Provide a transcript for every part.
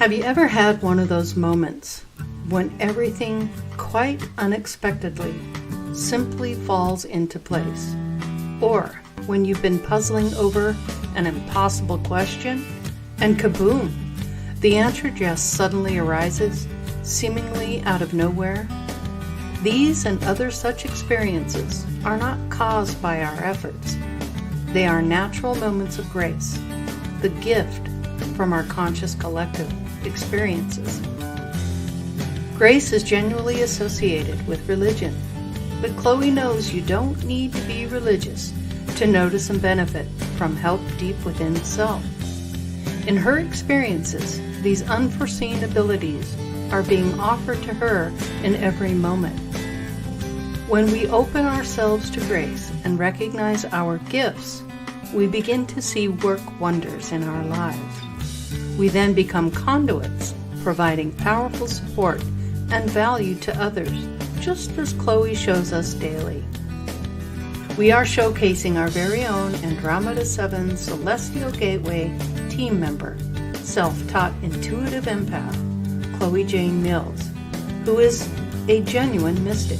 Have you ever had one of those moments when everything quite unexpectedly simply falls into place? Or when you've been puzzling over an impossible question and kaboom, the answer just suddenly arises, seemingly out of nowhere? These and other such experiences are not caused by our efforts. They are natural moments of grace, the gift from our conscious collective experiences. Grace is genuinely associated with religion, but Chole knows you don't need to be religious to notice and benefit from help deep within self. In her experiences, these unforeseen abilities are being offered to her in every moment. When we open ourselves to grace and recognize our gifts, we begin to see work wonders in our lives. We then become conduits, providing powerful support and value to others, just as Chole shows us daily. We are showcasing our very own Andromeda 7 Celestial Gateway team member, self-taught intuitive empath, Chole Jane Mills, who is a genuine mystic.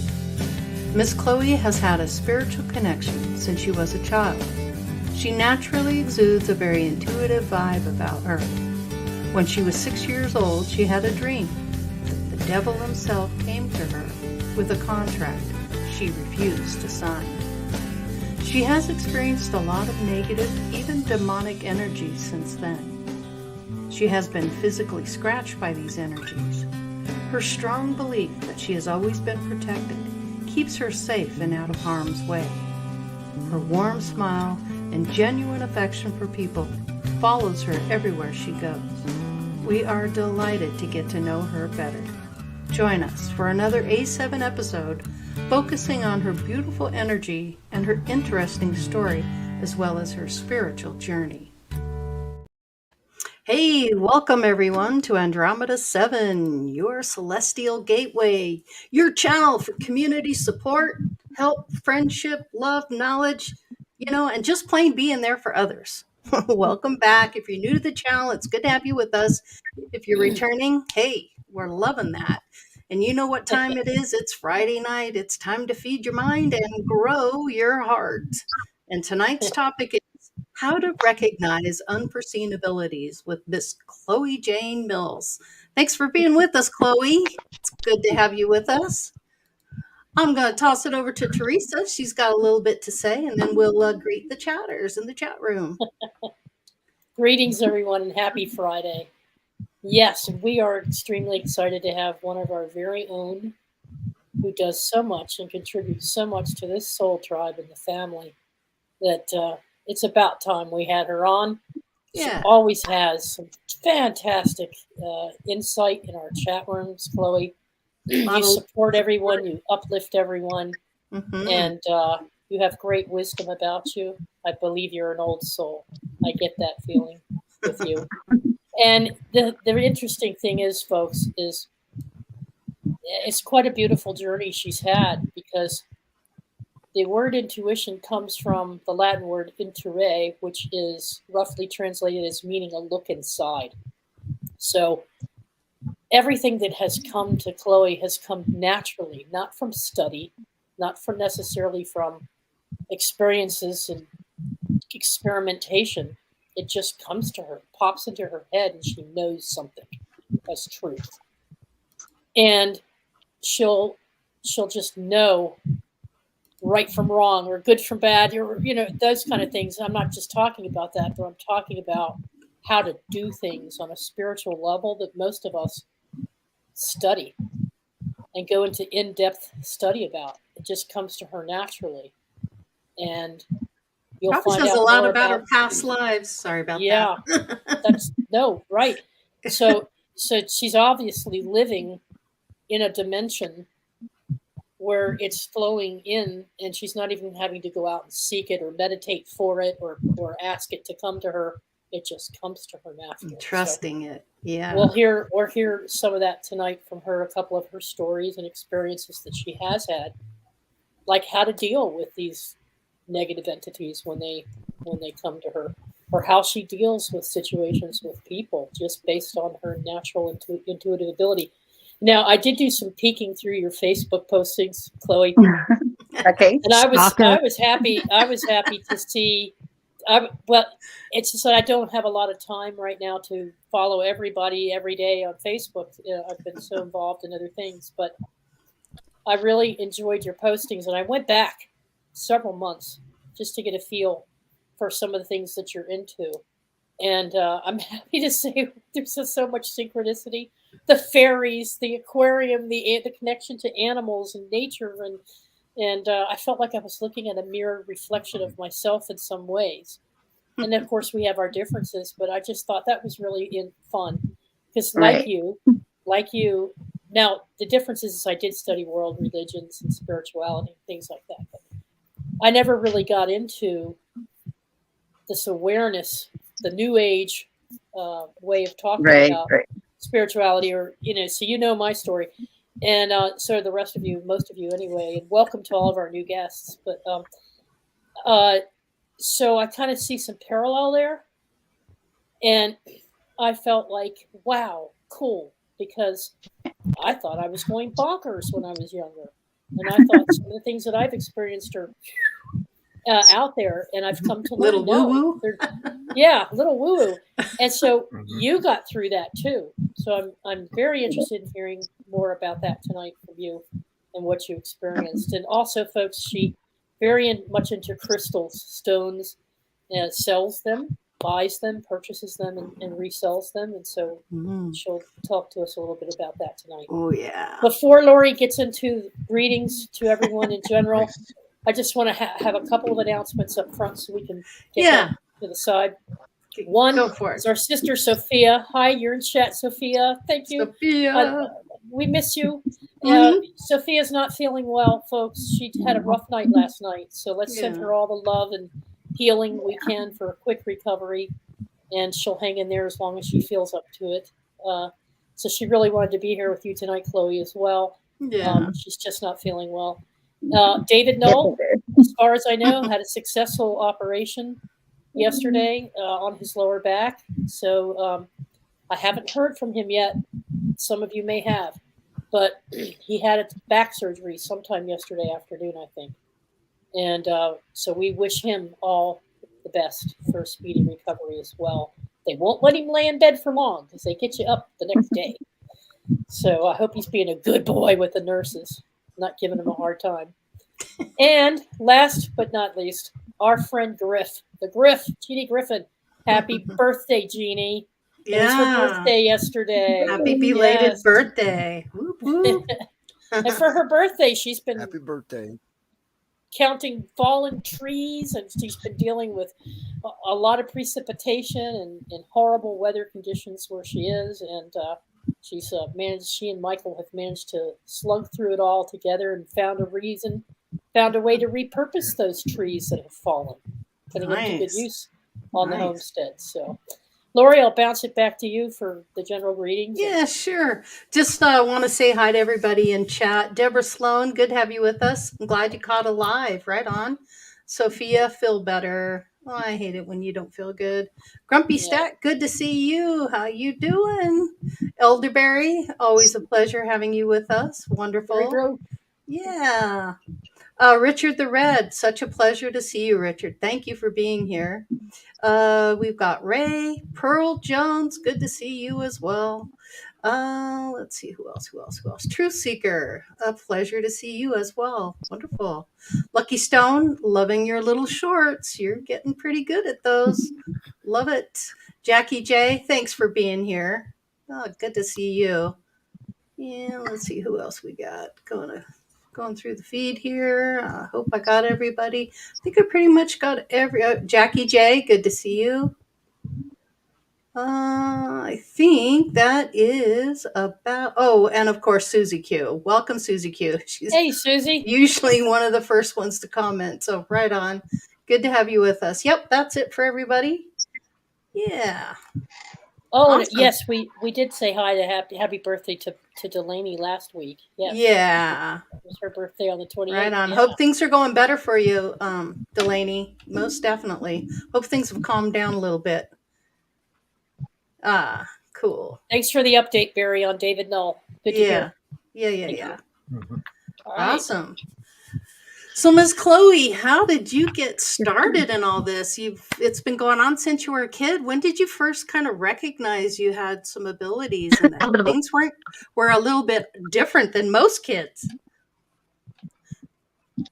Miss Chole has had a spiritual connection since she was a child. She naturally exudes a very intuitive vibe about her. When she was 6 years old, she had a dream that the devil himself came to her with a contract she refused to sign. She has experienced a lot of negative, even demonic energies since then. She has been physically scratched by these energies. Her strong belief that she has always been protected keeps her safe and out of harm's way. Her warm smile and genuine affection for people follows her everywhere she goes. We are delighted to get to know her better. Join us for another A7 episode focusing on her beautiful energy and her interesting story, as well as her spiritual journey. Hey, welcome everyone to Andromeda 7, your celestial gateway, your channel for community support, help, friendship, love, knowledge, and just plain being there for others. Welcome back. If you're new to the channel, it's good to have you with us. If you're returning, hey, we're loving that. And you know what time it is? It's Friday night. It's time to feed your mind and grow your heart. And tonight's topic is how to recognize unforeseen abilities with Miss Chole Jane Mills. Thanks for being with us, Chole. It's good to have you with us. I'm going to toss it over to Teresa. She's got a little bit to say, and then we'll greet the chatters in the chat room. Greetings, everyone, and happy Friday. Yes, we are extremely excited to have one of our very own who does so much and contributes so much to this soul tribe and the family that it's about time we had her on. Yeah. She always has some fantastic insight in our chat rooms, Chole. You support everyone, you uplift everyone, and you have great wisdom about you. I believe you're an old soul. I get that feeling with you. And the interesting thing is, folks, is it's quite a beautiful journey she's had, because the word intuition comes from the Latin word intuere, which is roughly translated as meaning a look inside. So everything that has come to Chole has come naturally, not from study, not from necessarily from experiences and experimentation. It just comes to her, pops into her head, and she knows something as truth. And she'll just know right from wrong, or good from bad, or those kind of things. I'm not just talking about that, but I'm talking about how to do things on a spiritual level that most of us study and go into in-depth study about. It just comes to her naturally. And you'll Probably find says a out lot more about about, her past lives. Sorry about yeah, that. that's no, right. So she's obviously living in a dimension where it's flowing in, and she's not even having to go out and seek it or meditate for it or ask it to come to her. It just comes to her naturally. Trusting it. Yeah. We'll hear some of that tonight from her, a couple of her stories and experiences that she has had, like how to deal with these negative entities when they come to her, or how she deals with situations with people just based on her natural intuitive ability. Now, I did do some peeking through your Facebook postings, Chloe. Okay. And I was happy to see. Well, it's just that I don't have a lot of time right now to follow everybody every day on Facebook. I've been so involved in other things, but I really enjoyed your postings, and I went back several months just to get a feel for some of the things that you're into. And I'm happy to say there's just so much synchronicity. The fairies, the aquarium, the connection to animals and nature, and I felt like I was looking at a mirror reflection of myself in some ways. And of course, we have our differences, but I just thought that was really fun because, Right. like you, now the difference is I did study world religions and spirituality, things like that, but I never really got into this awareness, the new age way of talking about spirituality, or so my story, and so the rest of you, most of you anyway, and welcome to all of our new guests. But so I kind of see some parallel there, and I felt like, wow, cool, because I thought I was going bonkers when I was younger, and I thought some of the things that I've experienced are out there, and I've come to learn. Little woo-woo. Yeah, little woo-woo. And so you got through that too. So I'm very interested in hearing more about that tonight from you and what you experienced. And also, folks, she very much into crystals, stones, sells them, buys them, purchases them, and resells them. And so she'll talk to us a little bit about that tonight. Oh, yeah. Before Lori gets into greetings to everyone in general, I just want to have a couple of announcements up front so we can get that to the side. One is our sister Sophia. Hi, you're in chat, Sophia. Thank you. Sophia. We miss you. Sophia's not feeling well, folks. She had a rough night last night, so let's send her all the love and healing we can for a quick recovery, and she'll hang in there as long as she feels up to it. So she really wanted to be here with you tonight, Chloe, as well. She's just not feeling well. David Knoll, as far as I know, had a successful operation yesterday on his lower back. So I haven't heard from him yet. Some of you may have. But he had a back surgery sometime yesterday afternoon, I think. And so we wish him all the best for a speedy recovery as well. They won't let him lay in bed for long because they get you up the next day. So I hope he's being a good boy with the nurses, not giving him a hard time. And last but not least, our friend Griff, Jeannie Griffin. Happy birthday, Jeannie. It was her birthday yesterday. Happy belated birthday. Whoop, whoop. And for her birthday, she's been happy birthday counting fallen trees, and she's been dealing with a lot of precipitation and horrible weather conditions where she is. And she and Michael have managed to slug through it all together and found a way to repurpose those trees that have fallen, putting them to good use on the homestead. So, Lori, I'll bounce it back to you for the general greetings. Yeah, sure. Just want to say hi to everybody in chat. Deborah Sloan, good to have you with us. I'm glad you caught a live. Right on. Sophia, feel better. Oh, I hate it when you don't feel good. Grumpy Stack, good to see you. How you doing? Elderberry, always a pleasure having you with us. Wonderful. Yeah. Richard the Red, such a pleasure to see you, Richard. Thank you for being here. We've got Ray, Pearl Jones. Good to see you as well. Let's see who else. Truth Seeker. A pleasure to see you as well. Wonderful. Lucky Stone, loving your little shorts. You're getting pretty good at those. Love it. Jackie J, thanks for being here. Oh, good to see you. Yeah, let's see who else we got. Going through the feed here. I hope I got everybody. I think I pretty much got Jackie J, good to see you. I think that is about. Oh, and of course Susie Q. Welcome, Susie Q. She's Hey, Susie. usually one of the first ones to comment. So right on. Good to have you with us. Yep, that's it for everybody. Yeah. Oh, Awesome. yes, we did say hi to happy birthday to Delaney last week. Yes. Yeah. It was her birthday on the 28th. Right on. Yeah. Hope things are going better for you, Delaney. Most definitely. Hope things have calmed down a little bit. Cool. Thanks for the update, Barry, on David Null. Good to hear. Yeah. Mm-hmm. Awesome. So, Ms. Chloe, how did you get started in all this? It's been going on since you were a kid. When did you first kind of recognize you had some abilities and that things were a little bit different than most kids?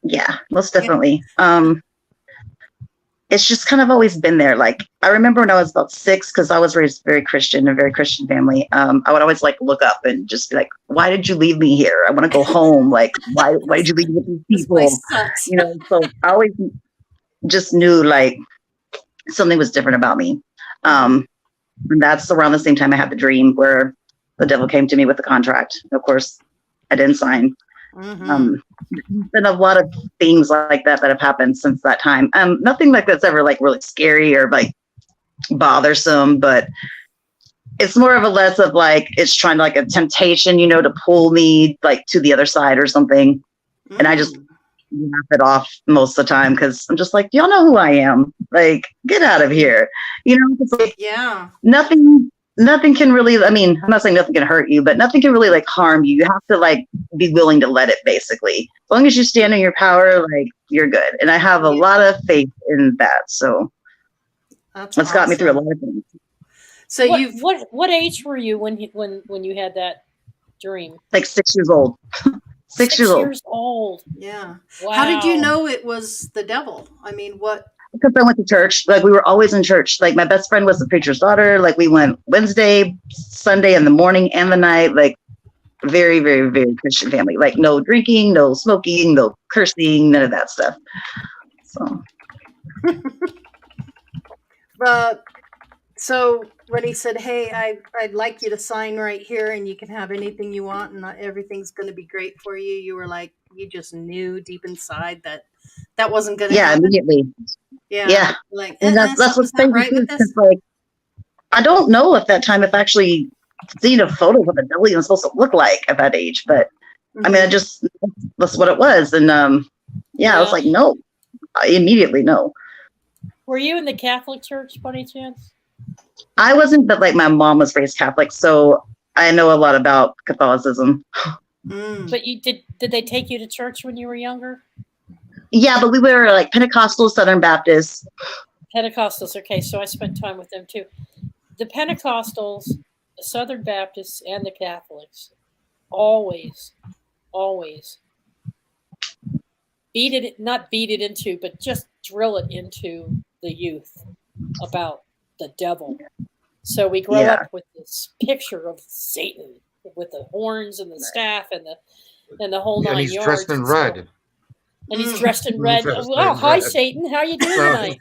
Yeah, most definitely. It's just kind of always been there. Like, I remember when I was about 6, because I was raised very Christian, a very Christian family. I would always like look up and just be like, why did you leave me here? I want to go home. Like, why did you leave me with these people? You know, so I always just knew like something was different about me. And that's around the same time I had the dream where the devil came to me with the contract. Of course, I didn't sign. Been a lot of things like that have happened since that time. Nothing like that's ever like really scary or like bothersome, but it's more of a less of like it's trying to like a temptation, you know, to pull me like to the other side or something. And I just laugh it off most of the time because I'm just like, y'all know who I am. Like, get out of here. You know, it's like nothing can really, I mean, I'm not saying nothing can hurt you, but nothing can really like harm you. You have to like be willing to let it, basically. As long as you stand in your power, like you're good. And I have a lot of faith in that. So that's got me through a lot of things. So what age were you when you had that dream? Like 6 years old. 6 years old. Yeah. Wow. How did you know it was the devil? I mean, what? Because I went to church. Like, we were always in church. Like, my best friend was the preacher's daughter. Like, we went Wednesday, Sunday in the morning and the night. Like, very, very, very Christian family. Like, no drinking, no smoking, no cursing, none of that stuff. So. So when he said, hey, I'd like you to sign right here and you can have anything you want and everything's going to be great for you, you were like, you just knew deep inside that wasn't going to happen? Immediately. Yeah. Like, and that's what's crazy right with this? Like, I don't know at that time if actually seeing a photo of what the devil was supposed to look like at that age, but I mean, that's what it was. And I was like, no, I immediately no. Were you in the Catholic Church by any chance? I wasn't, but like my mom was raised Catholic, so I know a lot about Catholicism. But you did they take you to church when you were younger? Yeah, but we were like Pentecostal, Southern Baptist. Pentecostals, okay, so I spent time with them too. The Pentecostals, the Southern Baptists, and the Catholics always not beat it into, but just drill it into the youth about the devil. So we grow up with this picture of Satan with the horns and the staff and the whole 9 yards. And he's dressed in red. And he's dressed in red. Wow, hi Satan, how you doing tonight?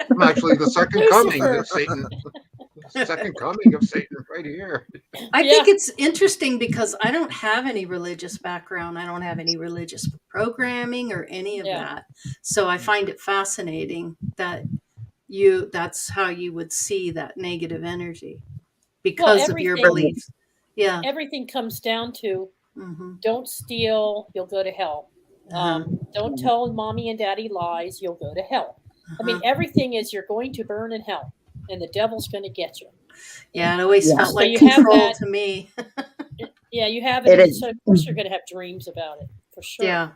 I'm actually the second coming of Satan. Second coming of Satan right here. I think it's interesting because I don't have any religious background. I don't have any religious programming or any of that. So I find it fascinating that that's how you would see that negative energy because of your beliefs. Yeah. Everything comes down to don't steal, you'll go to hell. Don't tell mommy and daddy lies, you'll go to hell. I mean, everything is you're going to burn in hell and the devil's going to get you. Yeah, it always felt like control to me. Yeah, you have it. So of course you're going to have dreams about it, for sure. Yeah.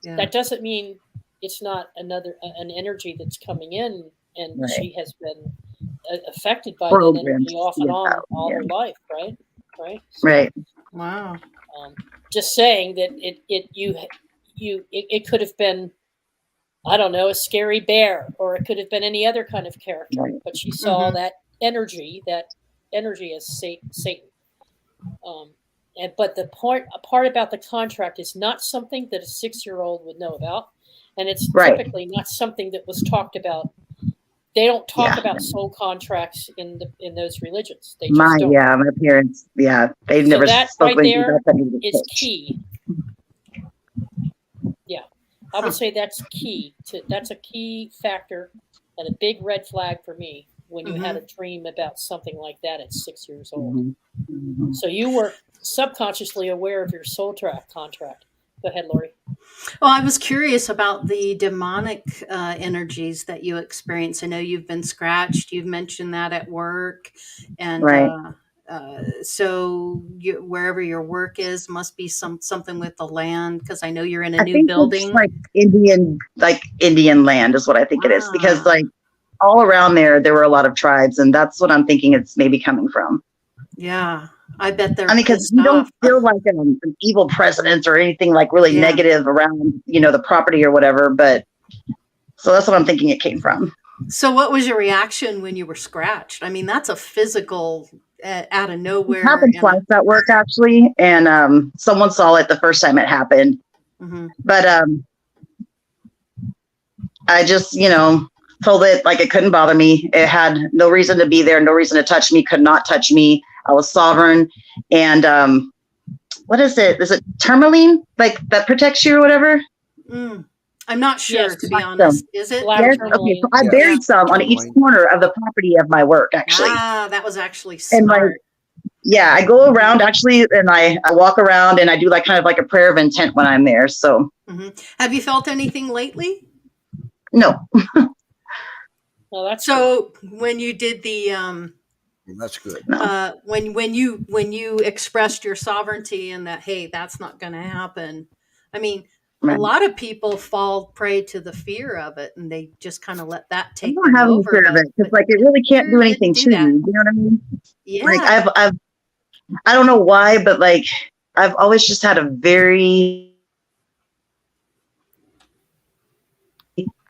That doesn't mean it's not an energy that's coming in and Right. she has been affected by that Programmed energy to off see and it on out. all Yeah. her life, right? So, Right. Wow. just saying that it could have been, I don't know, a scary bear, or it could have been any other kind of character, Right. but she saw Mhm. that energy as Satan. But the part about the contract is not something that a 6-year-old would know about, and it's Right. typically not something that was talked about. They don't talk Yeah. about soul contracts in those religions. They just don't. My parents, they've So never that spoken right to me there about that. is key. Yeah, I Huh. would say that's a key factor and a big red flag for me when you had a dream about something like that at 6 years old. Mhm. So you were subconsciously aware of your soul contract. Go ahead, Lori. Well, I was curious about the demonic energies that you experience. I know you've been scratched. You've mentioned that at work, and Right. so wherever your work is must be something with the land, because I know you're in a I new think it's building. like Indian land is what I think it is, because Ah, like all around there were a lot of tribes, and that's what I'm thinking it's maybe coming from. yeah, I bet they're I mean, because pissed you don't off. feel like an evil president or anything like really Yeah. negative around, the property or whatever. But so that's what I'm thinking it came from. So, what was your reaction when you were scratched? I mean, that's a physical out of It nowhere. happened twice at work actually, and someone saw it the first time it happened. But I just, told it like it couldn't bother me. It had no reason to be there, no reason to touch me, could not touch me. I was sovereign. And what is it? Is it tourmaline, like that protects you or whatever? I'm not sure, Yes. to be honest. Is it? Black Yes. tourmaline. Okay. So I Yeah. buried some on each Tourmaline. corner of the property of my work, actually. Ah, that was actually And like, smart. yeah, I go around actually, and I walk around and I do like kind of like a prayer of intent when I'm there. So Have you felt anything lately? no. Oh, that's So when you did the That's good. No. when you expressed your sovereignty and that, hey, that's not going to happen. I mean, a Right. lot of people fall prey to the fear of it, and they just kind of let that I take don't them have any over. fear of it because like it really can't do you anything didn't do to that. you. You know what I mean? Yeah. Like I don't know why, but like I've always just had a very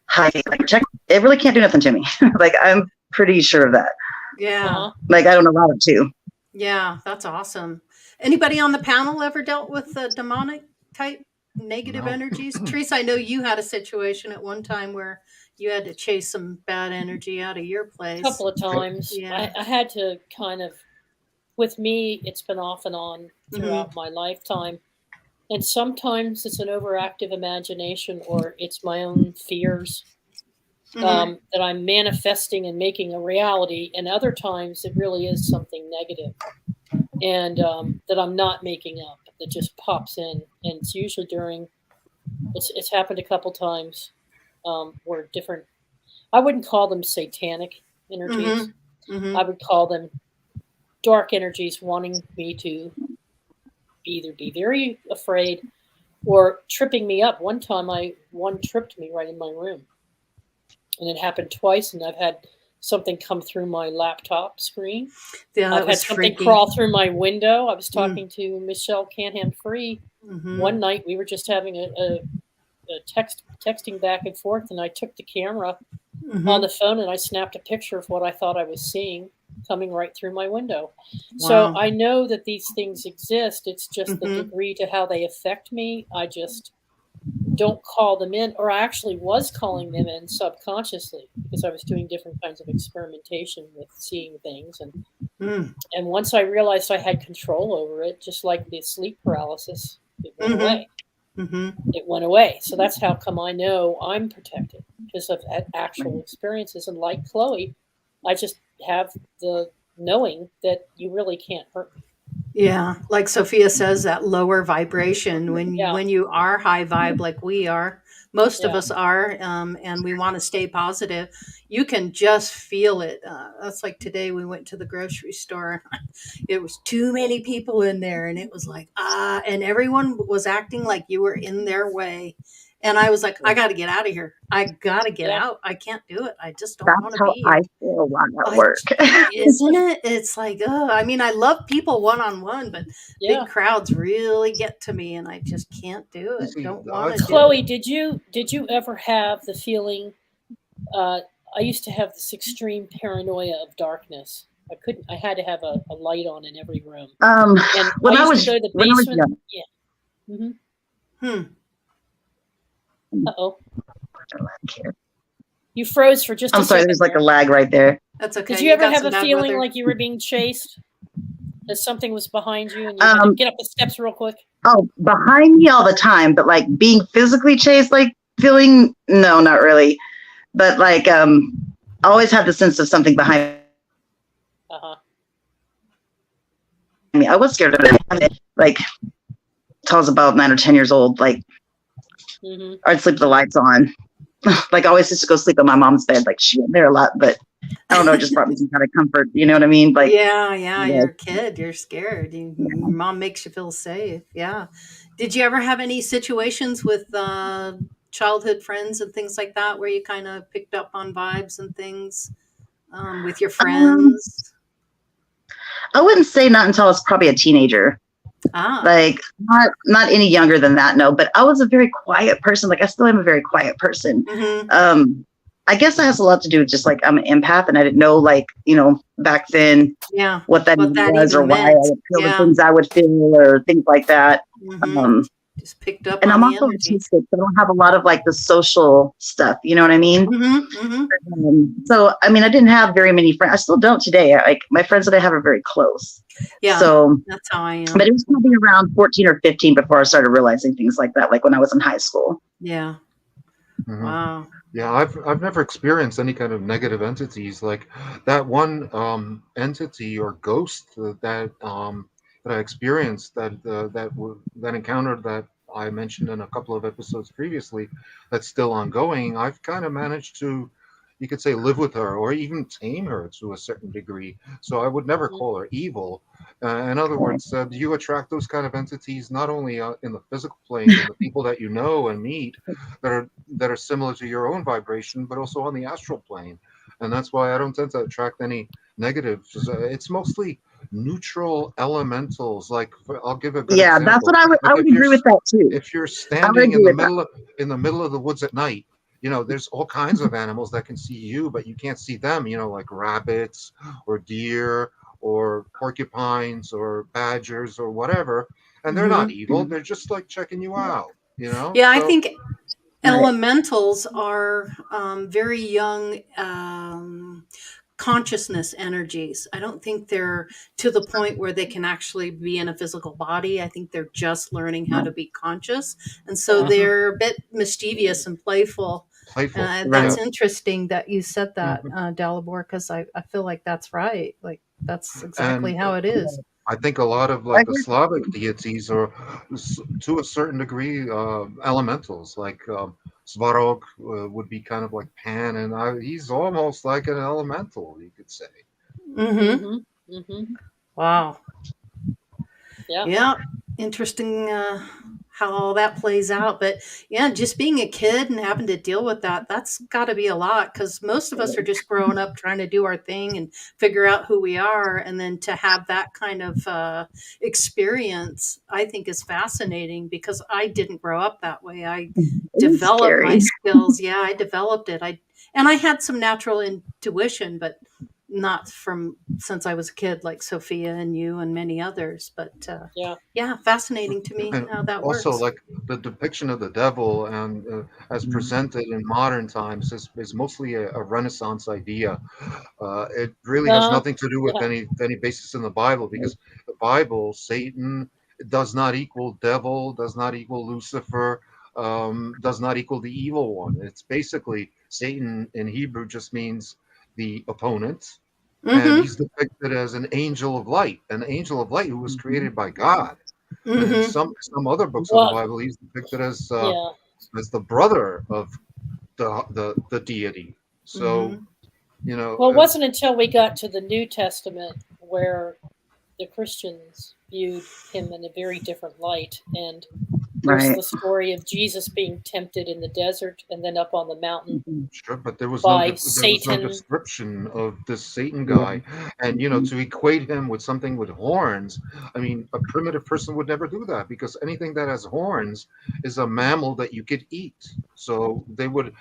high like protect. It really can't do nothing to me. Like I'm pretty sure of that. Yeah. Like I don't allow it to. Yeah, that's awesome. Anybody on the panel ever dealt with the demonic type negative No. energies? Teresa, I know you had a situation at one time where you had to chase some bad energy out of your place. A couple of times. Yeah. I had to kind of, with me, it's been off and on throughout my lifetime. And sometimes it's an overactive imagination, or it's my own fears that I'm manifesting and making a reality. And other times it really is something negative, and that I'm not making up, that just pops in. And it's usually it's happened a couple times where different, I wouldn't call them satanic energies. I would call them dark energies wanting me to either be very afraid or tripping me up. One time one tripped me right in my room. And it happened twice, and I've had something come through my laptop screen. Yeah, I've had something crawl through my window. I was talking to Michelle Canham Free one night. We were just having a texting back and forth, and I took the camera on the phone and I snapped a picture of what I thought I was seeing coming right through my window. So I know that these things exist. It's just the degree to how they affect me. I just don't call them in, or I actually was calling them in subconsciously because I was doing different kinds of experimentation with seeing things. And once I realized I had control over it, just like the sleep paralysis, it went away. It went away. So that's how come I know I'm protected, because of actual experiences. And like Chloe, I just have the knowing that you really can't hurt me. Yeah, like Sophia says, that lower vibration when you are high vibe like we are, most of us are, and we want to stay positive, you can just feel it. That's like today we went to the grocery store. It was too many people in there, and it was like and everyone was acting like you were in their way, And I was like, I got to get out of here. I got to get out. I can't do it. I just don't want That's to how be I here. feel while at work. Isn't it? It's like, oh, I mean, I love people one-on-one, but Yeah. big crowds really get to me, and I just can't do it. see, Don't want to do Chloe, it. did you ever have the feeling? I used to have this extreme paranoia of darkness. I had to have a light on in every room. And When I I used was to go to the when I was basement. young. Yeah. Mm-hmm. Hmm. You froze for just a I'm sorry, second there's like there. a lag right there. That's okay. Did you ever got have some a bad feeling weather. like you were being chased? That something was behind you and you had to get up the steps real quick? Oh, behind me all the time, but like being physically chased, like feeling, no, not really. But like I always had the sense of something behind me. I was scared of it. Like till I was about 9 or 10 years old, like I'd sleep with the lights on. Like I always used to go sleep in my mom's bed. Like she went there a lot, but I don't know, it just brought me some kind of comfort. You know what I mean? Like yeah, you're a kid. You're scared. Your mom makes you feel safe. Yeah. Did you ever have any situations with childhood friends and things like that where you kind of picked up on vibes and things with your friends? I wouldn't say not until I was probably a teenager. Like not any younger than that, no. But I was a very quiet person. Like I still am a very quiet person. I guess that has a lot to do with just like I'm an empath, and I didn't know, like, you know, back then, what that was or why I would feel the things I would feel or things like that. Just picked up and on I'm the also energy. autistic, so I don't have a lot of like the social stuff. You know what I mean? So I mean, I didn't have very many friends. I still don't today. Like my friends that I have are very close. Yeah, so that's how I am. But it was probably around 14 or 15 before I started realizing things like that, like when I was in high school. Yeah. Wow. Yeah, I've never experienced any kind of negative entities like that. One entity or ghost that I experienced that encountered that I mentioned in a couple of episodes previously, that's still ongoing. I've kind of managed to, you could say, live with her or even tame her to a certain degree. So I would never call her evil. In other words, do you attract those kind of entities not only in the physical plane and the people that you know and meet that are similar to your own vibration, but also on the astral plane? And that's why I don't tend to attract any negatives. It's mostly neutral elementals. Like I'll give a good example. That's what I would agree with that too. If you're standing in the middle of the woods at night, you know, there's all kinds of animals that can see you, but you can't see them, you know, like rabbits or deer or porcupines or badgers or whatever. And they're not evil. They're just like checking you out, you know? Yeah, I think elementals are very young consciousness energies. I don't think they're to the point where they can actually be in a physical body. I think they're just learning how to be conscious. And so they're a bit mischievous and playful. That's interesting that you said that, Dalibor, because I feel like that's right. Like that's exactly how it is. I think a lot of like the Slavic deities are, to a certain degree, elementals. Like Svarog would be kind of like Pan, and he's almost like an elemental, you could say. Wow. Yeah. Interesting how all that plays out. But yeah, just being a kid and having to deal with that's got to be a lot, because most of us are just growing up trying to do our thing and figure out who we are. And then to have that kind of experience, I think is fascinating, because I didn't grow up that way. I developed my skills. Yeah, I developed it. And I had some natural intuition, but not from since I was a kid, like Sophia and you and many others. But yeah, fascinating to me how that works. Also, like the depiction of the devil and as presented in modern times is mostly a Renaissance idea. It really has nothing to do with any basis in the Bible, because the Bible, Satan does not equal devil, does not equal Lucifer, does not equal the evil one. It's basically Satan in Hebrew just means the opponent, and he's depicted as an angel of light who was created by God. And in some other books of the Bible, he's depicted as the brother of the deity. So you know, well, it wasn't until we got to the New Testament where the Christians viewed him in a very different light, and There's Right. the story of Jesus being tempted in the desert and then up on the mountain Sure, but there was by no Satan. description of this Satan Yeah. guy, and to equate him with something with horns. I mean, a primitive person would never do that, because anything that has horns is a mammal that you could eat. So they would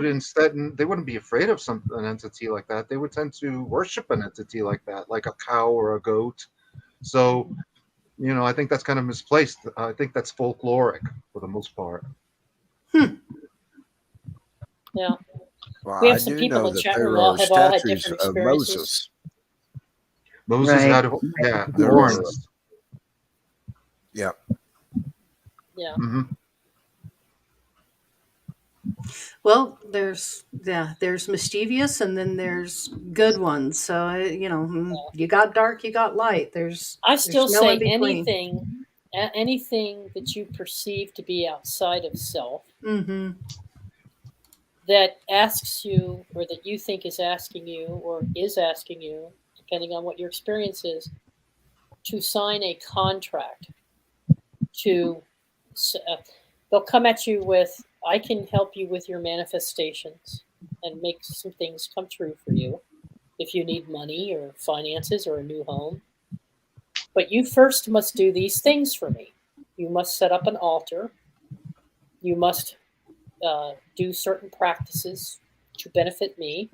instead, they wouldn't be afraid of an entity like that. They would tend to worship an entity like that, like a cow or a goat. So I think that's kind of misplaced. I think that's folkloric for the most part. Yeah. Well, We I have some do people know in the that chat there room are have all had statues different of experiences. Moses. Moses Right. had There horns. Yeah. Yeah. Hmm. Well, there's mischievous, and then there's good ones. So you got dark, you got light. I still no in say between. anything that you perceive to be outside of self Mm-hmm. that asks you, or that you think is asking you, or is asking you, depending on what your experience is, to sign a contract. They'll come at you with, I can help you with your manifestations and make some things come true for you if you need money or finances or a new home. But you first must do these things for me. You must set up an altar. You must do certain practices to benefit me.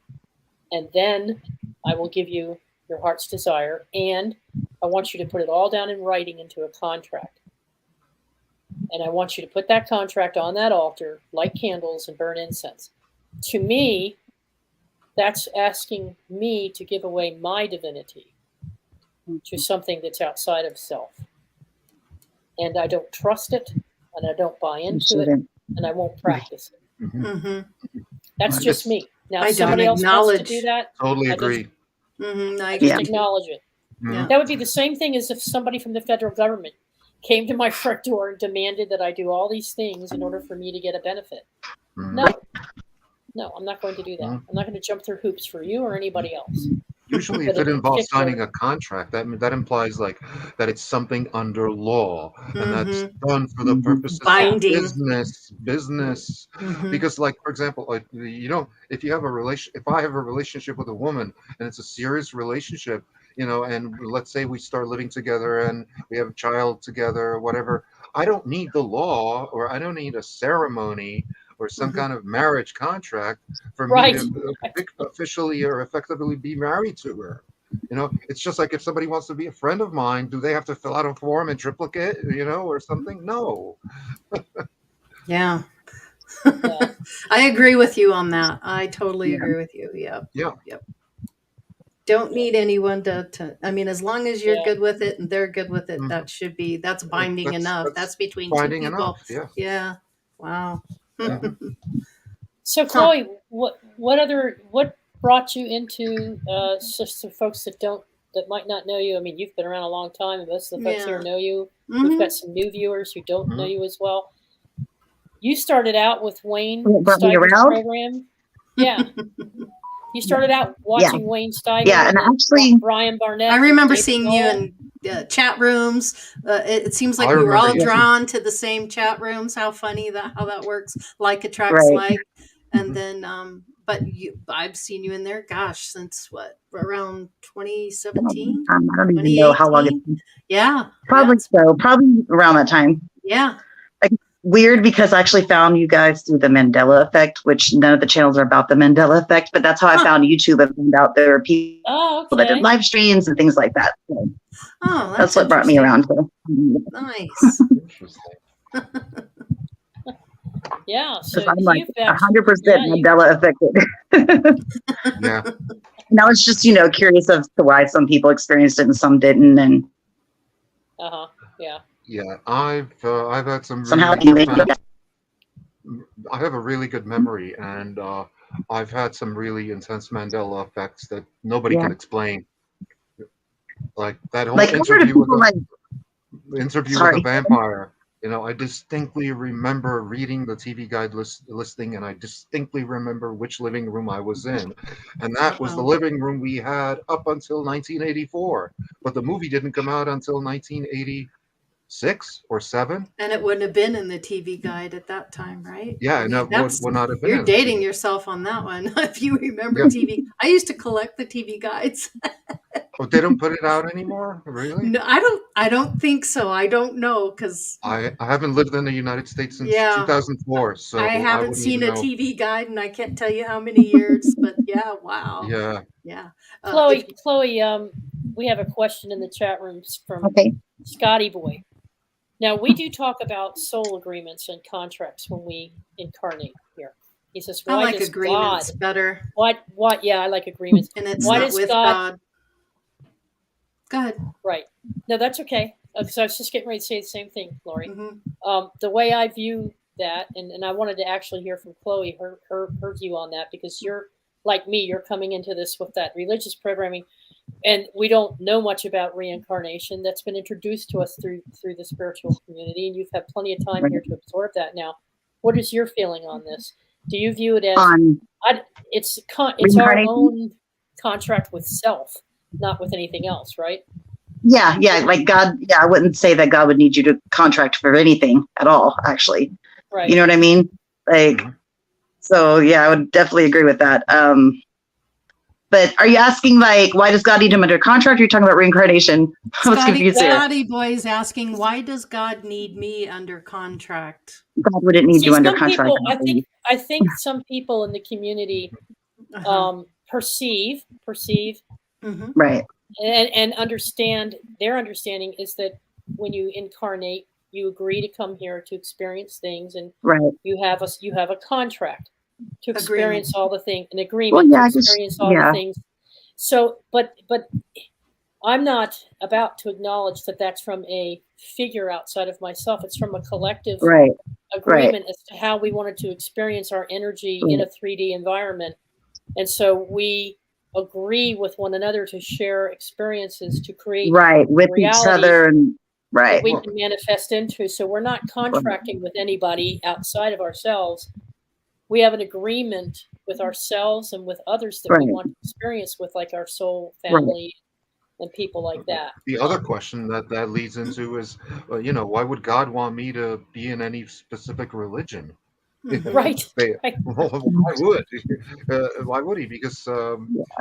And then I will give you your heart's desire. And I want you to put it all down in writing into a contract. And I want you to put that contract on that altar, light candles, and burn incense. To me, that's asking me to give away my divinity to something that's outside of self. And I don't trust it, and I don't buy into it, and I won't practice it. Mm-hmm. Mm-hmm. That's just me. Now, I if somebody don't else wants to do that, Totally I agree. I just acknowledge it. Mhm. That would be the same thing as if somebody from the federal government came to my front door and demanded that I do all these things in order for me to get a benefit. Mhm. No, I'm not going to do that. Mhm. I'm not going to jump through hoops for you or anybody else. Usually, But if it in involves particular- signing a contract, that implies that it's something under law, and that's done for the purposes Binding. of business. Mm-hmm. Because, like, for example, if you have if I have a relationship with a woman and it's a serious relationship, and let's say we start living together and we have a child together or whatever, I don't need the law, or I don't need a ceremony or some kind of marriage contract for me to officially or effectively be married to her. It's just like if somebody wants to be a friend of mine, do they have to fill out a form in triplicate, or something? No. Yeah. I agree with you on that. I totally agree with you. Yep. Yeah. Yep. Don't need anyone to I mean, as long as you're good with it and they're good with it, Mhm. that's binding enough. That's between binding two people. enough. Yeah. Yeah. Wow. So, Chloe, what brought you into some folks that might not know you? I mean, you've been around a long time, and most of the folks here know you. We've got some new viewers who don't know you as well. You started out with Wayne Steiger's program. Yeah. You started out watching Wayne Steiger. Yeah, and actually, Brian Barnett. I remember seeing you in chat rooms. It seems like we were all drawn to the same chat rooms. How funny how that works. Like attracts like. And then, but I've seen you in there, gosh, since around 2017? I don't even know how long it's been. Yeah. Probably so. Probably around that time. Yeah. Weird, because I actually found you guys through the Mandela effect, which none of the channels are about the Mandela effect, but that's how I found YouTube and found out there were people that did live streams and things like that. So that's what brought me around to. Nice. Yeah, so I'm like 100% Mandela affected. Yeah. And I was just, curious as to why some people experienced it and some didn't. And yeah. Yeah, I've had some somehow I have a really good memory, and I've had some really intense Mandela effects that nobody can explain. Like that whole interview with the vampire. I distinctly remember reading the TV guide listing, and I distinctly remember which living room I was in. And that was the living room we had up until 1984. But the movie didn't come out until 1986. 6 or 7. And it wouldn't have been in the TV guide at that time, right? Yeah, I and mean, that would not have been. you're in the dating TV. yourself on that one. If you remember Yeah. TV, I used to collect the TV guides. Oh, they don't put it out anymore, really? No, I don't think so. I don't know because I haven't lived in the United States since yeah, 2004, so I I haven't wouldn't seen even a know. TV guide, and I can't tell you how many years. But yeah, wow, Yeah. yeah. Chloe, we have a question in the chat rooms from Okay. Scotty Boy. Now, we do talk about soul agreements and contracts when we incarnate here. He says, I why like does agreements God, better, what, yeah, I like agreements. and it's Why not does with God, Go ahead. right. No, that's okay. Because I was just getting ready to say the same thing, Lori. Mm-hmm. The way I view that, and I wanted to actually hear from Chloe, her view on that, because you're like me, you're coming into this with that religious programming, and we don't know much about reincarnation. That's been introduced to us through the spiritual community, and you've had plenty of time here to absorb that now. What is your feeling on this? Do you view it as it's our own contract with self, not with anything else, right? Yeah, like God. Yeah, I wouldn't say that God would need you to contract for anything at all. Actually, Right. You know what I mean? Like, so yeah, I would definitely agree with that. But are you asking like, why does God need him under contract? Or are you talking about reincarnation? I was confused here. Scotty Boy's asking, why does God need me under contract? God wouldn't need you under contract. People, I think some people in the community perceive, mm-hmm. Right, and understand. Their understanding is that when you incarnate, you agree to come here to experience things, and right. you have a contract to experience all the things, an agreement Well, yeah, to experience all the things. So, but I'm not about to acknowledge that that's from a figure outside of myself. It's from a collective agreement as to how we wanted to experience our energy in a 3D environment. And so we agree with one another to share experiences to create with reality each other and that we can manifest into. So we're not contracting with anybody outside of ourselves. We have an agreement with ourselves and with others that we want to experience with, like our soul family and people like that. The other question that leads into is, why would God want me to be in any specific religion? Right. Why would? Why would he? Because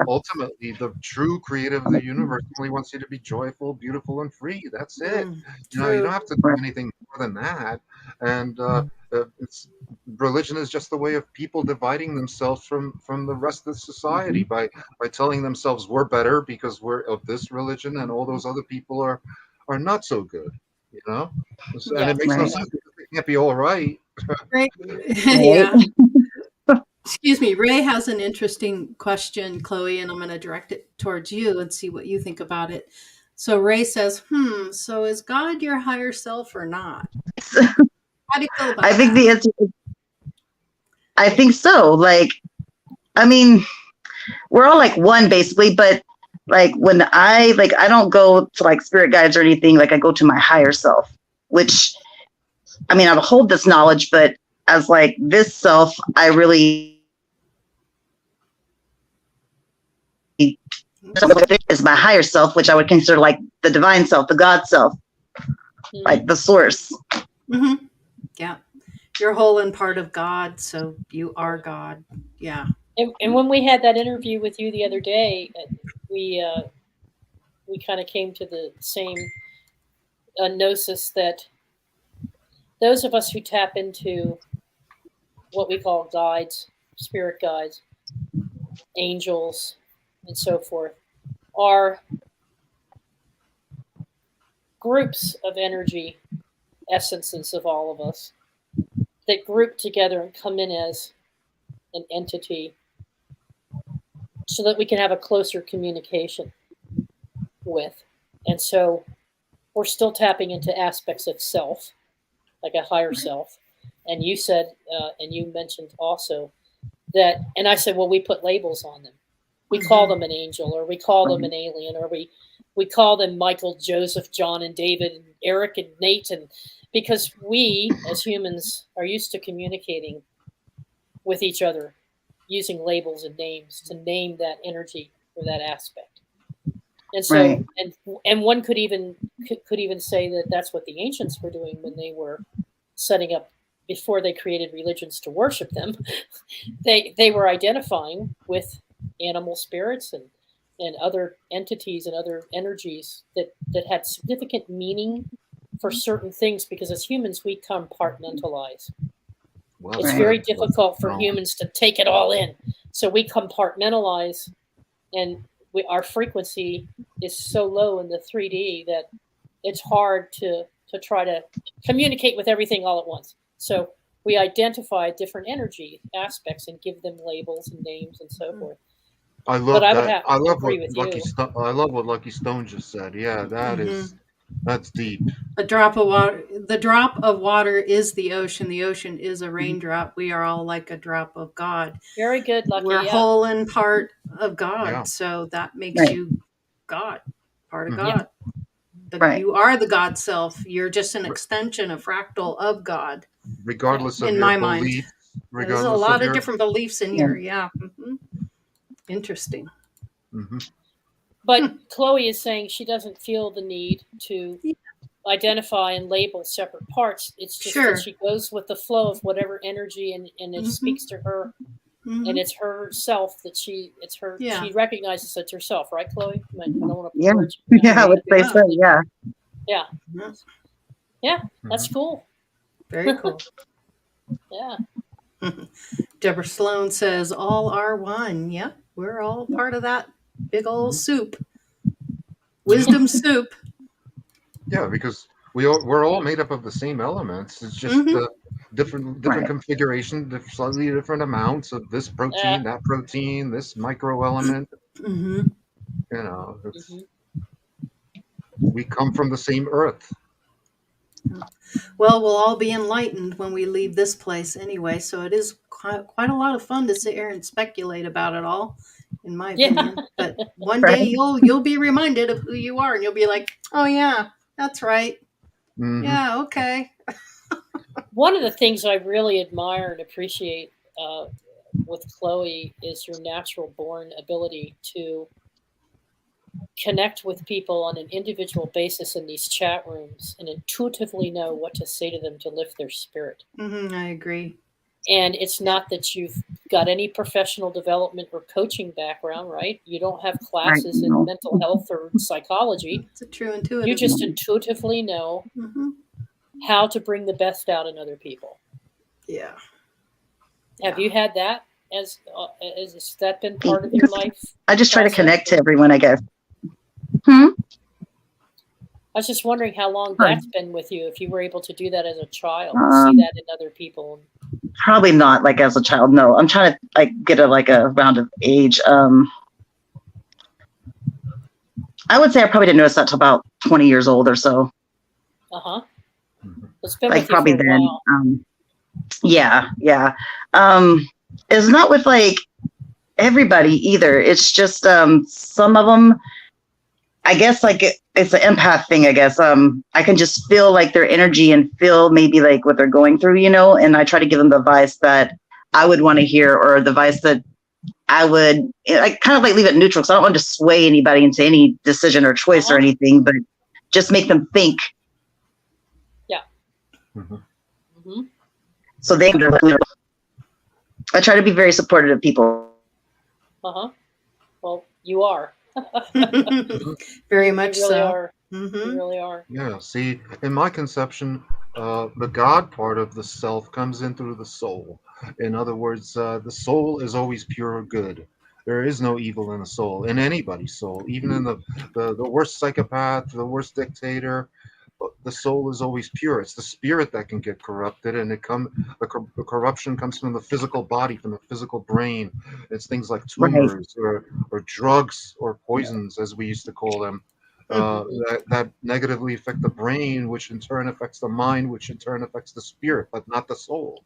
ultimately, the true creator of the universe only wants you to be joyful, beautiful, and free. That's it. You don't have to do anything more than that. And religion is just the way of people dividing themselves from the rest of society by telling themselves we're better because we're of this religion, and all those other people are not so good. And it makes no sense. It can't be all right. Right. Yeah. Excuse me. Ray has an interesting question, Chloe, and I'm going to direct it towards you and see what you think about it. So Ray says, so is God your higher self or not? How do you feel about that? I think the answer is, I think so. Like, I mean, we're all like one basically, but like when I don't go to like spirit guides or anything, like I go to my higher self, which, I mean, I hold this knowledge, but as like this self, I really is my higher self, which I would consider like the divine self, the God self, like the source. Mm-hmm. Yeah. You're whole and part of God, so you are God. Yeah. And when we had that interview with you the other day, we kind of came to the same gnosis that those of us who tap into what we call guides, spirit guides, angels, and so forth, are groups of energy, essences of all of us that group together and come in as an entity so that we can have a closer communication with. And so we're still tapping into aspects of self, like a higher self. And you said, and you mentioned also that, and I said, well, we put labels on them. We call them an angel, or we call them an alien, or we call them Michael, Joseph, John, and David, and Eric, and Nate, and because we, as humans, are used to communicating with each other using labels and names to name that energy or that aspect. And so, and one could even could even say that that's what the ancients were doing when they were setting up, before they created religions to worship them. They were identifying with animal spirits and other entities and other energies that had significant meaning for certain things, because as humans, we compartmentalize. Well, It's Right. very difficult for humans to take it all in. So we compartmentalize, and our frequency is so low in the 3D that it's hard to try to communicate with everything all at once. So we identify different energy aspects and give them labels and names and so forth. I love But I would that. have I to love agree what with Lucky you. Stone. I love what Lucky Stone just said. Yeah, that's deep. A drop of water. The drop of water is the ocean. The ocean is a raindrop. We are all like a drop of God. Very good, Lucky. We're Yeah. whole and part of God. Yeah. So that makes Right. you God, part of Mhm. God. But Right. you are the God self. You're just an extension, a fractal of God. Regardless of In your my mind. beliefs, There's a regardless lot of of your. different beliefs in here. Yeah. Interesting. Mhm. But Chloe is saying she doesn't feel the need to identify and label separate parts. It's just Sure. that she goes with the flow of whatever energy, and it speaks to her, and it's herself that she recognizes it's herself, right, Chloe? I don't want to put Yeah. words in your mouth. Yeah, I would say so. Yeah. Yeah. Mhm. Yeah, that's cool. Very cool. Yeah. Deborah Sloan says, all are one. Yep. We're all part of that big old soup. Wisdom soup. Yeah, because we're all made up of the same elements. It's just different Right. configuration, slightly different amounts of this protein, that protein, this micro element. Mm-hmm. You know, we come from the same earth. Well, we'll all be enlightened when we leave this place anyway, so it is quite a lot of fun to sit here and speculate about it all, in my opinion. But one day you'll be reminded of who you are, and you'll be like, oh yeah, that's right. Mhm. Yeah, okay. One of the things I really admire and appreciate with Chloe is your natural born ability to connect with people on an individual basis in these chat rooms and intuitively know what to say to them to lift their spirit. I agree. And it's not that you've got any professional development or coaching background, right? You don't have classes in mental health or psychology. It's a true intuitive. You just intuitively know how to bring the best out in other people. Yeah. Have you had that? Has that been part of your life? I just try to process? connect to everyone, I guess. I was just wondering how long that's been with you, if you were able to do that as a child, see that in other people. Probably not like as a child. No, I'm trying to like get a round of age. I would say I probably didn't notice that till about 20 years old or so. It's been Like with you probably for a then. while. Yeah. It's not with like everybody either. It's just some of them, I guess, like it's an empath thing, I guess. I can just feel like their energy and feel maybe like what they're going through, you know, and I try to give them the advice that I would want to hear, or the advice that I kind of like leave it neutral, because I don't want to sway anybody into any decision or choice or anything, but just make them think. Yeah. So I try to be very supportive of people. Well, you are. Very much you really so. Are. You really are. Yeah. See, in my conception, the God part of the self comes in through the soul. In other words, the soul is always pure good. There is no evil in the soul, in anybody's soul, even in the worst psychopath, the worst dictator. The soul is always pure. It's the spirit that can get corrupted, and the corruption comes from the physical body, from the physical brain. It's things like tumors or drugs or poisons, as we used to call them, that negatively affect the brain, which in turn affects the mind, which in turn affects the spirit, but not the soul.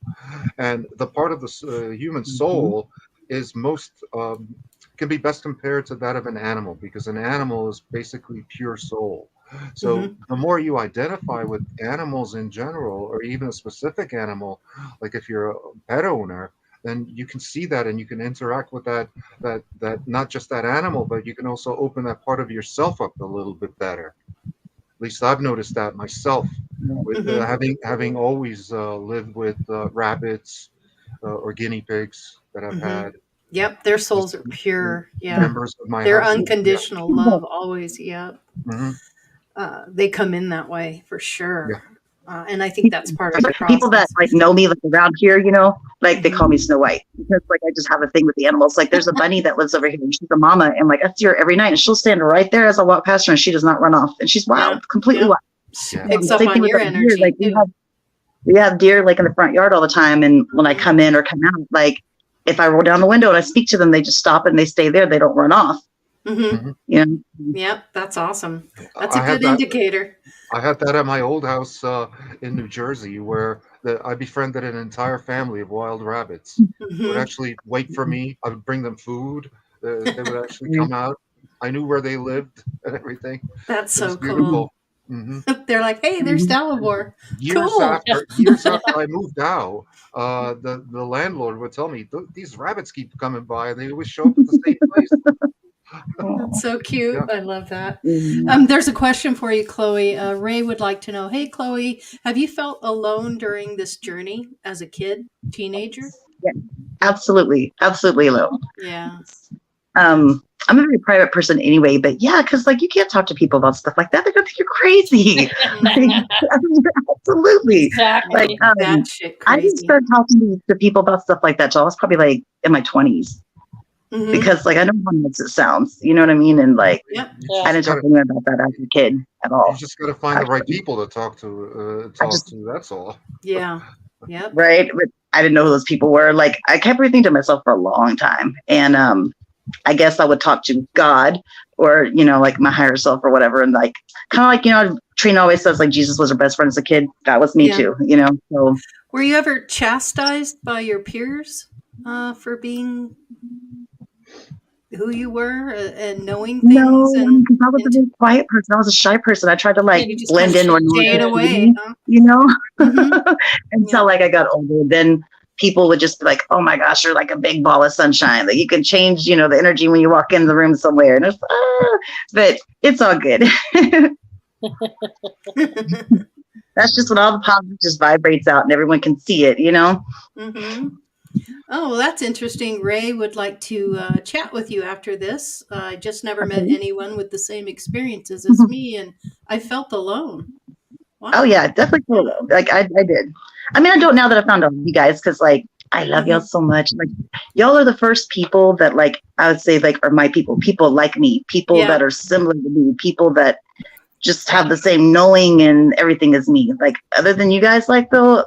And the part of the human soul is can be best compared to that of an animal, because an animal is basically pure soul. So the more you identify with animals in general, or even a specific animal, like if you're a pet owner, then you can see that and you can interact with that not just that animal, but you can also open that part of yourself up a little bit better. least I've noticed that myself. With having always lived with rabbits or guinea pigs that I've had Yep, their as souls are pure. Yeah, members of my their household. Yeah. unconditional love always. Yep, Hmm. they come in that way for sure. Yeah. And I think that's part of the People that process. like know me like around here, like they call me Snow White because like I just have a thing with the animals. Like there's a bunny that lives over here and she's a mama and like I see her every night and she'll stand right there as I walk past her and she does not run off and she's wild, completely wild. Yeah. Picks up Same on thing with your the deer. energy Like too. we have deer like in the front yard all the time and when I come in or come out, like if I roll down the window and I speak to them, they just stop and they stay there. They don't run off. Yep, that's awesome. That's a good indicator. I had that at my old house in New Jersey, where I befriended an entire family of wild rabbits. They would actually wait for me. I would bring them food. They would actually come out. I knew where they lived and everything. That's so beautiful. cool. They're like, hey, there's Dalibor. Years Cool. after I moved out, the landlord would tell me these rabbits keep coming by, and they always show up at the same place. That's so cute. Yeah. I love that. Mm-hmm. There's a question for you, Chloe. Ray would like to know, hey, Chloe, have you felt alone during this journey as a kid, teenager? Yeah, absolutely alone. Yeah. I'm a very private person anyway, but yeah, because like you can't talk to people about stuff like that. They're gonna think you're crazy. Absolutely. Exactly. Like that shit crazy. I didn't start talking to people about stuff like that till I was probably like in my 20s. Because like I know how nice it sounds, you know what I mean? And like I didn't talk to anyone about that as a kid at all. You just gotta find the right people to talk to. That's all. Yeah. Yep. Right. But I didn't know who those people were. Like I kept everything to myself for a long time. And I guess I would talk to God or, like my higher self or whatever. And like, kind of like, Trina always says like Jesus was her best friend as a kid. That was me too, so. Were you ever chastised by your peers for being who you were and knowing things? No, because I was a very quiet person. I was a shy person. I tried to like blend in or stay away, until like I got older. Then people would just be like, "Oh my gosh, you're like a big ball of sunshine. Like you can change, the energy when you walk in the room somewhere." And it's, but it's all good. That's just when all the positive just vibrates out and everyone can see it, Oh, well, that's interesting. Ray would like to chat with you after this. I just never met anyone with the same experiences as me, and I felt alone. Wow. Oh, yeah, definitely felt alone. Like, I did. I mean, I don't now that I found out you guys, because, like, I love y'all so much. Like, y'all are the first people that, like, I would say, like, are my people like me, people that are similar to me, people that just have the same knowing and everything as me. Like, other than you guys, like, though,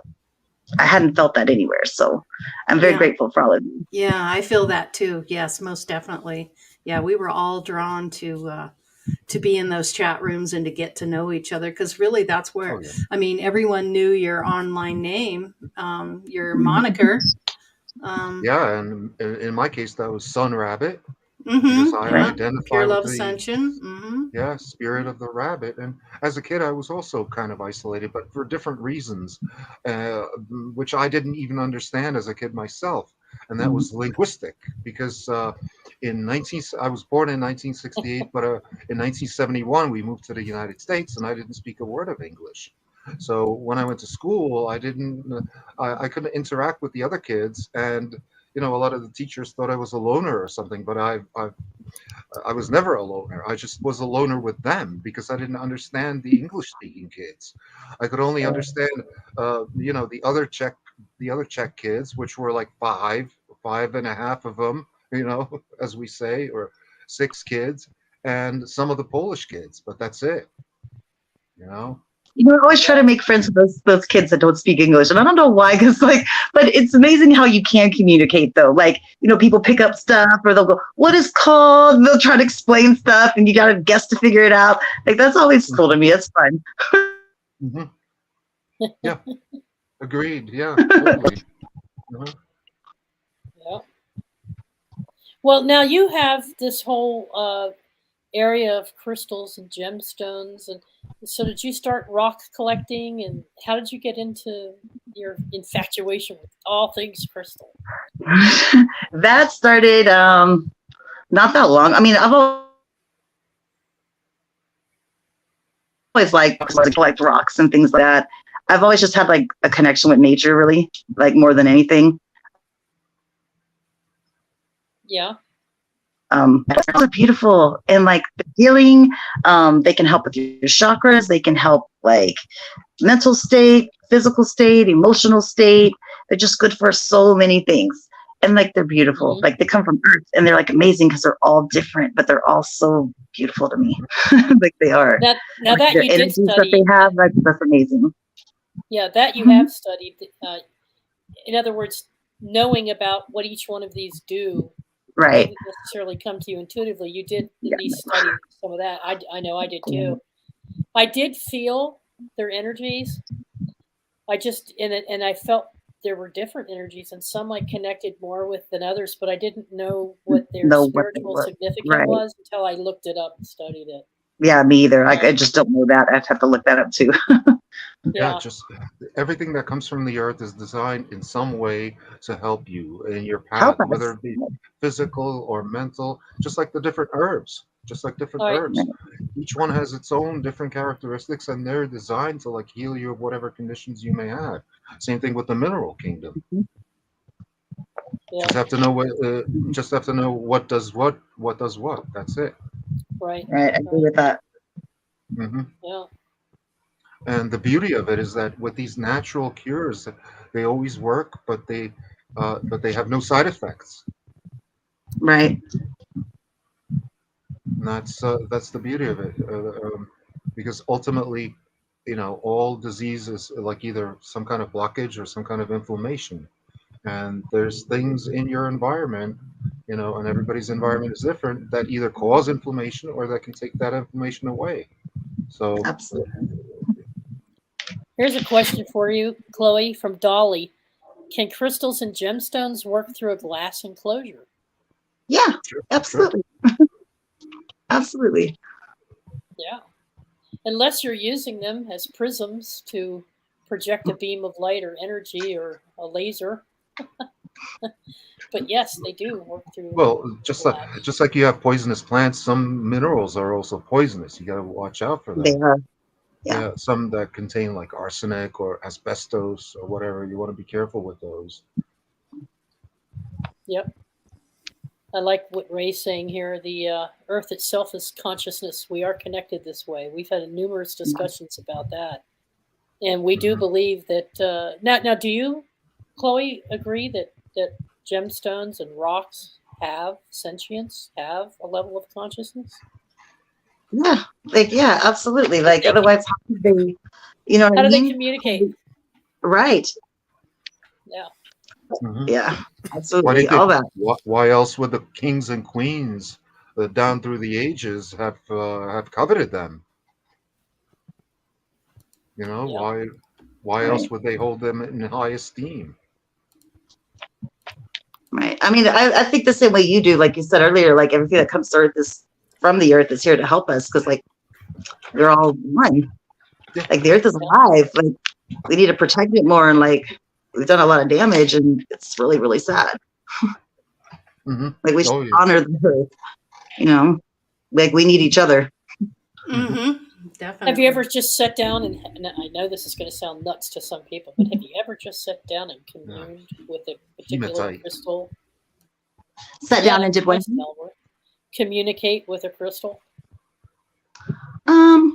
I hadn't felt that anywhere. So I'm very grateful for all of you. Yeah, I feel that too. Yes, most definitely. Yeah, we were all drawn to be in those chat rooms and to get to know each other, because really that's where, I mean, everyone knew your online name, your moniker. Yeah, and in my case, that was Sun Rabbit. Because I identify Pure with Love the Ascension. Spirit of the Rabbit. And as a kid, I was also kind of isolated, but for different reasons, which I didn't even understand as a kid myself. And that was linguistic, because I was born in 1968, but in 1971 we moved to the United States, and I didn't speak a word of English. So when I went to school, I couldn't interact with the other kids, and a lot of the teachers thought I was a loner or something, but I was never a loner. I just was a loner with them because I didn't understand the English-speaking kids. I could only understand, the other Czech kids, which were like five and a half of them, as we say, or 6 kids, and some of the Polish kids, but that's it. I always try to make friends with those kids that don't speak English. And I don't know why, because but it's amazing how you can communicate though. Like, people pick up stuff or they'll go, "What is called?" They'll try to explain stuff and you got to guess to figure it out. Like, that's always cool to me. It's fun. Yeah. Agreed. Yeah. Totally. Yeah. Well, now you have this whole area of crystals and gemstones, and so did you start rock collecting, and how did you get into your infatuation with all things crystal? That started not that long. I mean, I've always like collect rocks and things like that. I've always just had like a connection with nature, really, like more than anything. Yeah. They're beautiful, and like the healing, they can help with your chakras. They can help like mental state, physical state, emotional state. They're just good for so many things. And like they're beautiful. Mm-hmm. Like they come from Earth, and they're like amazing because they're all different, but they're all so beautiful to me. Like they are. Now like that the you did energies that study, they have, like that's amazing. yeah, that you have studied. In other words, knowing about what each one of these do Right. didn't necessarily come to you intuitively. You did at least study some of that. I know I did too. I did feel their energies. I just and I felt there were different energies, and some I connected more with than others, but I didn't know what their spiritual significance was until I looked it up and studied it. Yeah, me either. I just don't know that. I'd have to look that up too. Yeah, just everything that comes from the earth is designed in some way to help you in your path, whether it be physical or mental, just like the different herbs. Just like different herbs. Each one has its own different characteristics, and they're designed to like heal you of whatever conditions you may have. Same thing with the mineral kingdom. Yeah. Just have to know what does what does what. That's it. Right. Right. I agree with that. Mm-hmm. Yeah. And the beauty of it is that with these natural cures, they always work, but they have no side effects. Right. And that's the beauty of it, because ultimately, all disease is like either some kind of blockage or some kind of inflammation, and there's things in your environment, and everybody's environment is different, that either cause inflammation or that can take that inflammation away. So absolutely. Here's a question for you, Chloe, from Dolly. Can crystals and gemstones work through a glass enclosure? Yeah, absolutely. Sure. Absolutely. Yeah. Unless you're using them as prisms to project a beam of light or energy or a laser. But yes, they do work through. Well, just like you have poisonous plants, some minerals are also poisonous. You got to watch out for them. They are. Yeah. Some that contain like arsenic or asbestos or whatever. You want to be careful with those. Yep. I like what Ray's saying here. The Earth itself is consciousness. We are connected this way. We've had numerous discussions about that. And we do believe that... Now, do you, Chloe, agree that gemstones and rocks have sentience, have a level of consciousness? Yeah, absolutely. Like, otherwise, how could they, how do they communicate? Right. Yeah. Mm-hmm. Yeah, absolutely. All that. Why else would the kings and queens down through the ages have coveted them? Why else would they hold them in high esteem? Right. I mean, I think the same way you do. Like you said earlier, like everything that comes to Earth is from the Earth is here to help us, because like they're all one. Like the Earth is alive. Like we need to protect it more, and like we've done a lot of damage, and it's really, really sad. Mm-hmm. Like we should honor the Earth. Like we need each other. Mm-hmm. Definitely. Have you ever just sat down and I know this is going to sound nuts to some people, but have you ever just sat down and communed with a particular crystal? Sat down and did what? Communicate with a crystal? I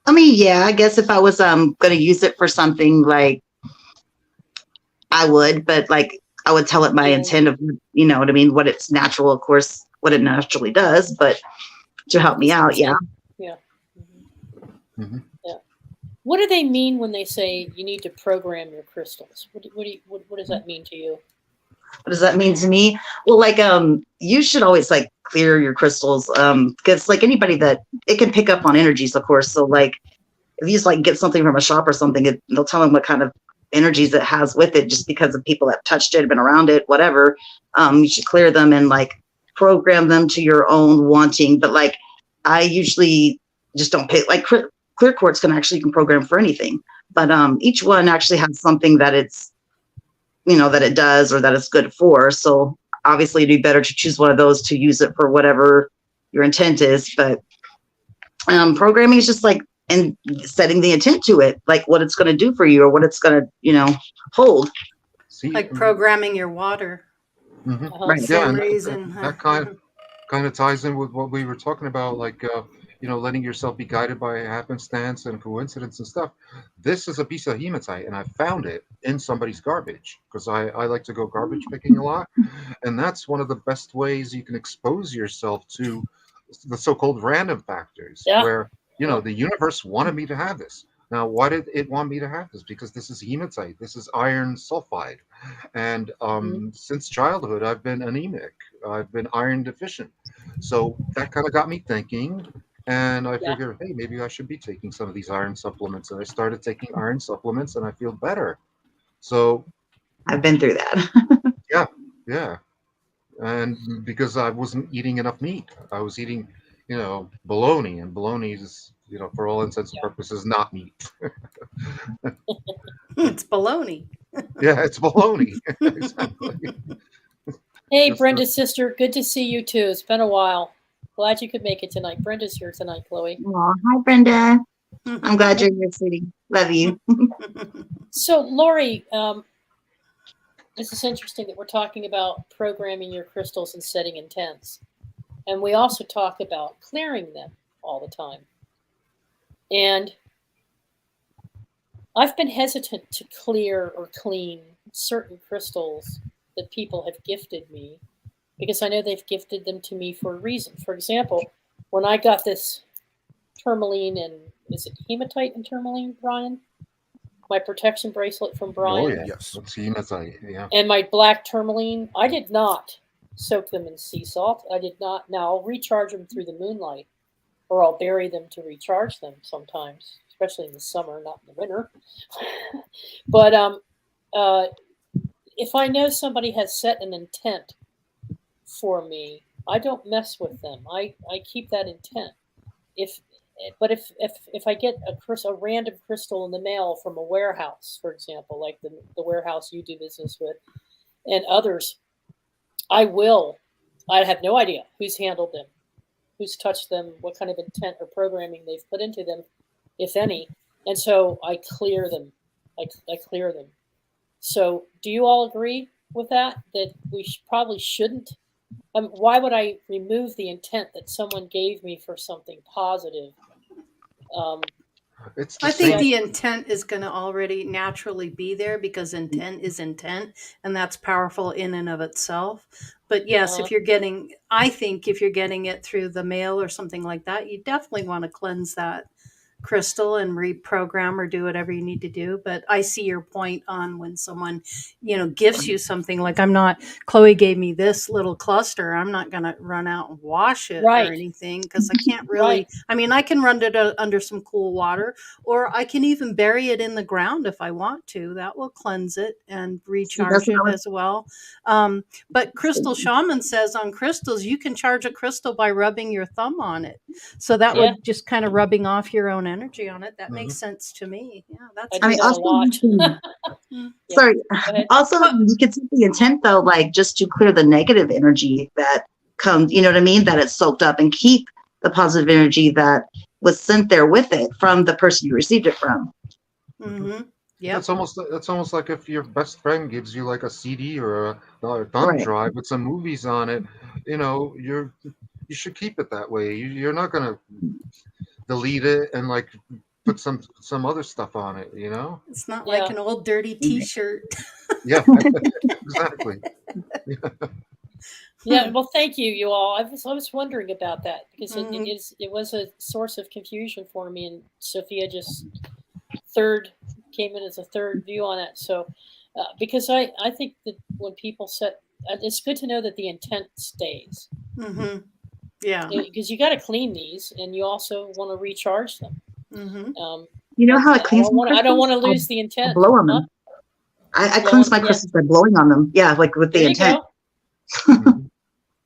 mean, yeah, I guess if I was going to use it for something, like I would, but like I would tell it my intent of, what I mean, what it's natural, of course, what it naturally does, but to help me out, yeah. Yeah. Mm-hmm. Yeah. What do they mean when they say you need to program your crystals? What does that mean to you? What does that mean to me? Well, like, you should always like clear your crystals, because like anybody that it can pick up on energies, of course. So like, if you just like get something from a shop or something, they'll tell them what kind of energies it has with it, just because of people that touched it, been around it, whatever. You should clear them and like program them to your own wanting. But like, I usually just don't pick, like clear quartz can program for anything, but each one actually has something that it's, that it does or that it's good for. So obviously it'd be better to choose one of those to use it for whatever your intent is. But programming is just like and setting the intent to it, like what it's going to do for you or what it's going to, hold. See, Like programming your water. Right. Yeah, Same and reason. that kind of ties in with what we were talking about, like letting yourself be guided by happenstance and coincidence and stuff. This is a piece of hematite, and I found it in somebody's garbage because I like to go garbage picking a lot, and that's one of the best ways you can expose yourself to the so-called random factors, where the universe wanted me to have this. Now, why did it want me to have this? Because this is hematite. This is iron sulfide. And since childhood, I've been anemic. I've been iron deficient. So that kind of got me thinking. And I figured, hey, maybe I should be taking some of these iron supplements. And I started taking iron supplements, and I feel better. So I've been through that. yeah. And because I wasn't eating enough meat, I was eating, bologna. And bologna is, for all intents and purposes, not meat. It's baloney. Yeah, it's bologna. Exactly. Hey, Brenda's sister. Good to see you too. It's been a while. Glad you could make it tonight. Brenda's here tonight, Chloe. Oh, hi, Brenda. I'm glad you're here, sweetie. Love you. So, Lori, this is interesting that we're talking about programming your crystals and setting intents. And we also talk about clearing them all the time. And I've been hesitant to clear or clean certain crystals that people have gifted me because I know they've gifted them to me for a reason. For example, when I got this tourmaline and is it hematite and tourmaline, Brian? My protection bracelet from Brian. Oh, yeah. Yes. It's hematite, yeah. And my black tourmaline, I did not soak them in sea salt. I did not. Now, I'll recharge them through the moonlight, or I'll bury them to recharge them sometimes, especially in the summer, not in the winter. But if I know somebody has set an intent for me, I don't mess with them. I keep that intent. If I get a random crystal in the mail from a warehouse, for example, like the warehouse you do business with, and others, I have no idea who's handled them, who's touched them, what kind of intent or programming they've put into them, if any. And so I clear them. I clear them. So do you all agree with that we probably shouldn't? Why would I remove the intent that someone gave me for something positive? I think the intent is going to already naturally be there because intent is intent, and that's powerful in and of itself. But yes, if you're getting it through the mail or something like that, you definitely want to cleanse that crystal and reprogram or do whatever you need to do. But I see your point on when someone, gifts you something. Like Chloe gave me this little cluster. I'm not going to run out and wash it or anything because I can't really, I can run it under some cool water, or I can even bury it in the ground if I want to. That will cleanse it and recharge it as well. But Crystal Shaman says on crystals, you can charge a crystal by rubbing your thumb on it. So that would just kind of rubbing off your own energy on it. That makes sense to me. Yeah, that's. Sorry. Also, you could see the intent though, like just to clear the negative energy that comes. You know what I mean? That it's soaked up, and keep the positive energy that was sent there with it from the person you received it from. Mm-hmm. Yeah, that's almost like if your best friend gives you like a CD or a thumb drive with some movies on it. You should keep it that way. You're not gonna delete it and like put some other stuff on it. It's not like an old dirty T-shirt. Yeah, exactly. Yeah, well, thank you all. I was wondering about that because it was a source of confusion for me, and Sophia just came in as a third view on it. So, because I think that when people set, it's good to know that the intent stays. Mm-hmm. Yeah, because you got to clean these, and you also want to recharge them. Mm-hmm. How it cleans? I don't want to lose the intent. Blow on them. I cleanse my crystals by blowing on them. Yeah, like with the intent.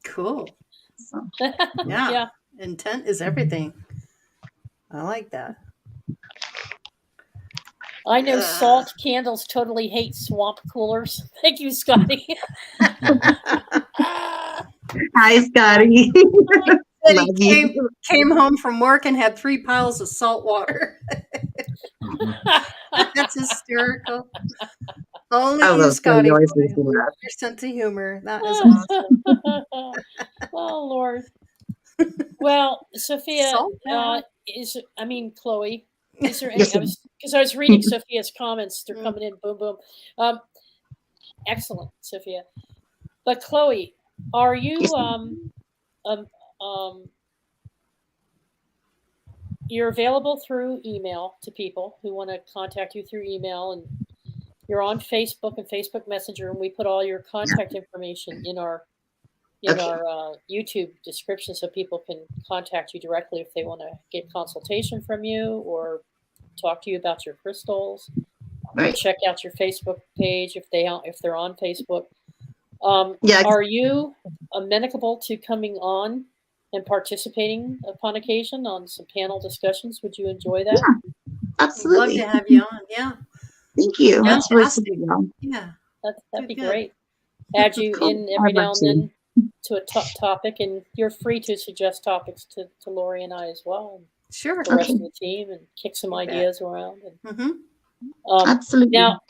Cool. So, yeah. Intent is everything. I like that. I know salt candles totally hate swamp coolers. Thank you, Scotty. Hi, Scotty. And Love he you. came home from work and had 3 piles of salt water. That's hysterical. Only I you, love Scotty. Scotty You boy. always makes me laugh. Your sense of humor. That is awesome. Oh Lord. Well, Sophia, Salt bath. Chloe, is there any? Yes, I was reading Sophia's comments. They're coming in, boom, boom. Excellent, Sophia. But Chloe, are you yes. You're available through email to people who want to contact you through email, and you're on Facebook and Facebook Messenger, and we put all your contact information in our YouTube description so people can contact you directly if they want to get consultation from you or talk to you about your crystals. Right. Check out your Facebook page if they're on Facebook. Yeah. Are you amenable to coming on and participating upon occasion on some panel discussions? Would you enjoy that? Yeah, absolutely. Love to have you on. Yeah. Thank you. Yeah. That's really sweet. Yeah. That'd be Good. great. Add you Cool. in every I'd now love and then to a topic, and you're free to suggest topics to Lori and I as well, and Sure. the rest of the team, and kick some ideas around. And, Absolutely. Now,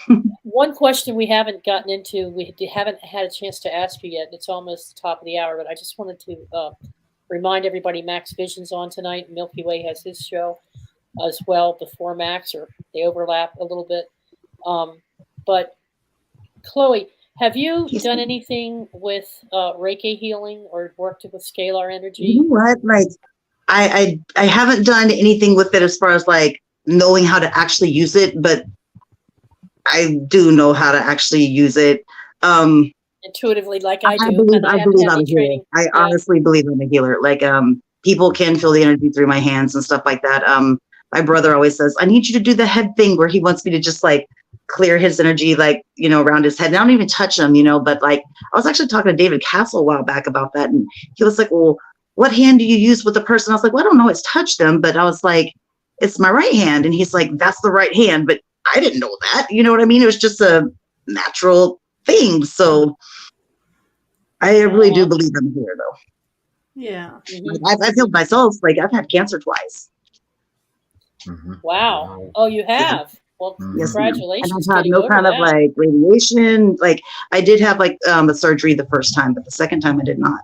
one question we haven't gotten into, we haven't had a chance to ask you yet. It's almost the top of the hour, but I just wanted to remind everybody Max Vision's on tonight. Milky Way has his show as well before Max, or they overlap a little bit. But Chloe, have you done anything with Reiki healing or worked with scalar energy? You know what? Like, I haven't done anything with it as far as like knowing how to actually use it, but I do know how to actually use it. Intuitively, like I do. I believe and I I'm haven't had a any healer. training. I honestly believe I'm a healer. Like, people can feel the energy through my hands and stuff like that. My brother always says, I need you to do the head thing, where he wants me to just like clear his energy, like, around his head. And I don't even touch him, but like, I was actually talking to David Castle a while back about that. And he was like, well, what hand do you use with the person? I was like, well, I don't know. It's touched them, but I was like, it's my right hand. And he's like, that's the right hand. But I didn't know that. You know what I mean? It was just a natural thing. So I really do believe I'm here, though. Yeah. I've healed myself. Like, I've had cancer twice. Wow. Oh, you have? Well, Yes, congratulations. and I've had no kind of like radiation. Like, I did have like a surgery the first time, but the second time I did not.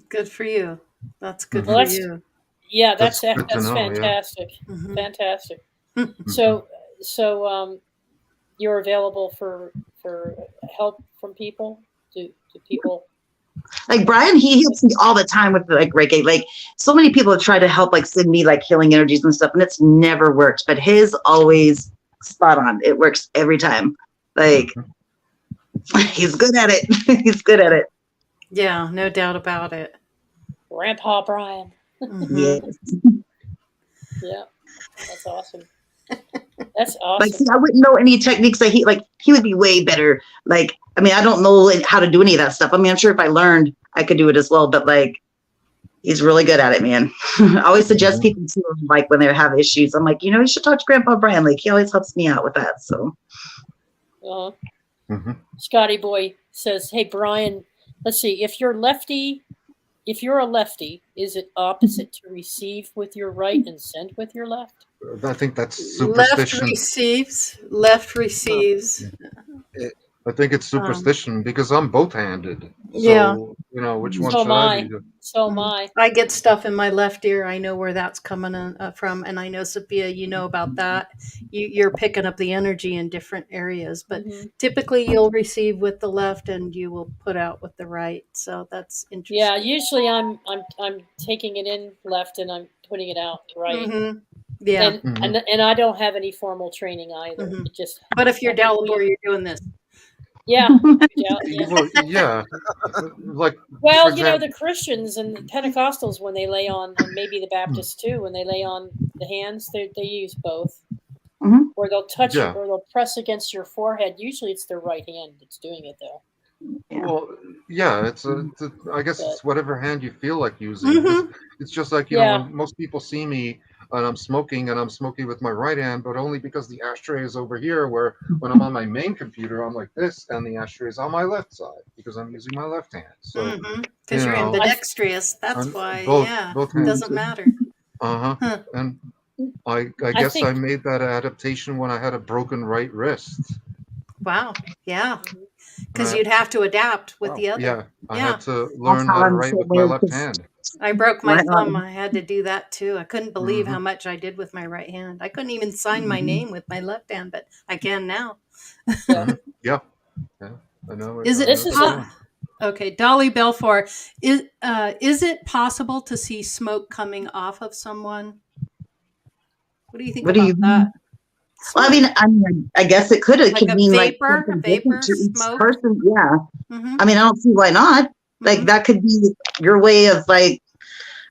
Good for you. That's good Well, for you. Yeah, that's good to know, fantastic. Mhm. Fantastic. So you're available for help from people? Do people? Like Brian, he helps me all the time with like Reiki. Like, so many people have tried to help, like send me like healing energies and stuff, and it's never worked. But his always spot on. It works every time. Like, he's good at it. He's good at it. Yeah, no doubt about it. Grandpa Brian. Yes. Yeah, that's awesome. That's awesome. Like, see, I wouldn't know any techniques that he would be way better. Like, I mean, I don't know how to do any of that stuff. I mean, I'm sure if I learned, I could do it as well. But like, he's really good at it, man. I always suggest people to him, like when they have issues. I'm like, you should talk to Grandpa Brian. Like, he always helps me out with that. So, Scotty Boy says, "Hey Brian, let's see. If you're a lefty, is it opposite to receive with your right and send with your left?" I think that's superstition. Left receives. I think it's superstition because I'm both-handed. So, Yeah. Which one So should I be? So am I. I get stuff in my left ear. I know where that's coming from, and I know, Sophia, you know about that. You're picking up the energy in different areas, but typically you'll receive with the left, and you will put out with the right. So that's interesting. Yeah, usually I'm taking it in left and I'm putting it out right. Mm-hmm. Yeah, and I don't have any formal training either. It just. But if you're Dalibor, you're doing this. Yeah. Yeah. Like. Well, the Christians and the Pentecostals, when they lay on, and maybe the Baptists too, when they lay on the hands, they use both. Or they'll touch it, or they'll press against your forehead. Usually, it's their right hand that's doing it, though. Well, yeah, I guess But it's whatever hand you feel like using. Mhm. It's just like, yeah, when most people see me and I'm smoking with my right hand, but only because the ashtray is over here, where when I'm on my main computer, I'm like this, and the ashtray is on my left side because I'm using my left hand. So, Because you're I ambidextrous. That's on why, both yeah. both Doesn't hands. matter. Uh-huh. Huh. And I I guess I think made that adaptation when I had a broken right wrist. Wow. Yeah. mhm. Because Uh, you'd have to adapt with Wow. the other. yeah, I had Yeah. to That's learn how how to I'm the write same with way my with left hand. I broke my right thumb. on. I had to do that too. I couldn't believe Hmm. how much I did with my right hand. I couldn't even sign my Mhm. name with my left hand, but I can now. Yeah. Hmm. Yeah, yeah, I know it. Is I it know This the is a feeling. okay? Dolly Belfour, is it possible to see smoke coming off of someone? What do you think What do about you that? mean? Well, Smoke, I guess it like could a mean like vapor, something different to each smoke. person. Yeah. Mm-hmm. I mean, I don't see why not. Like Mm-hmm. that could be your way of like,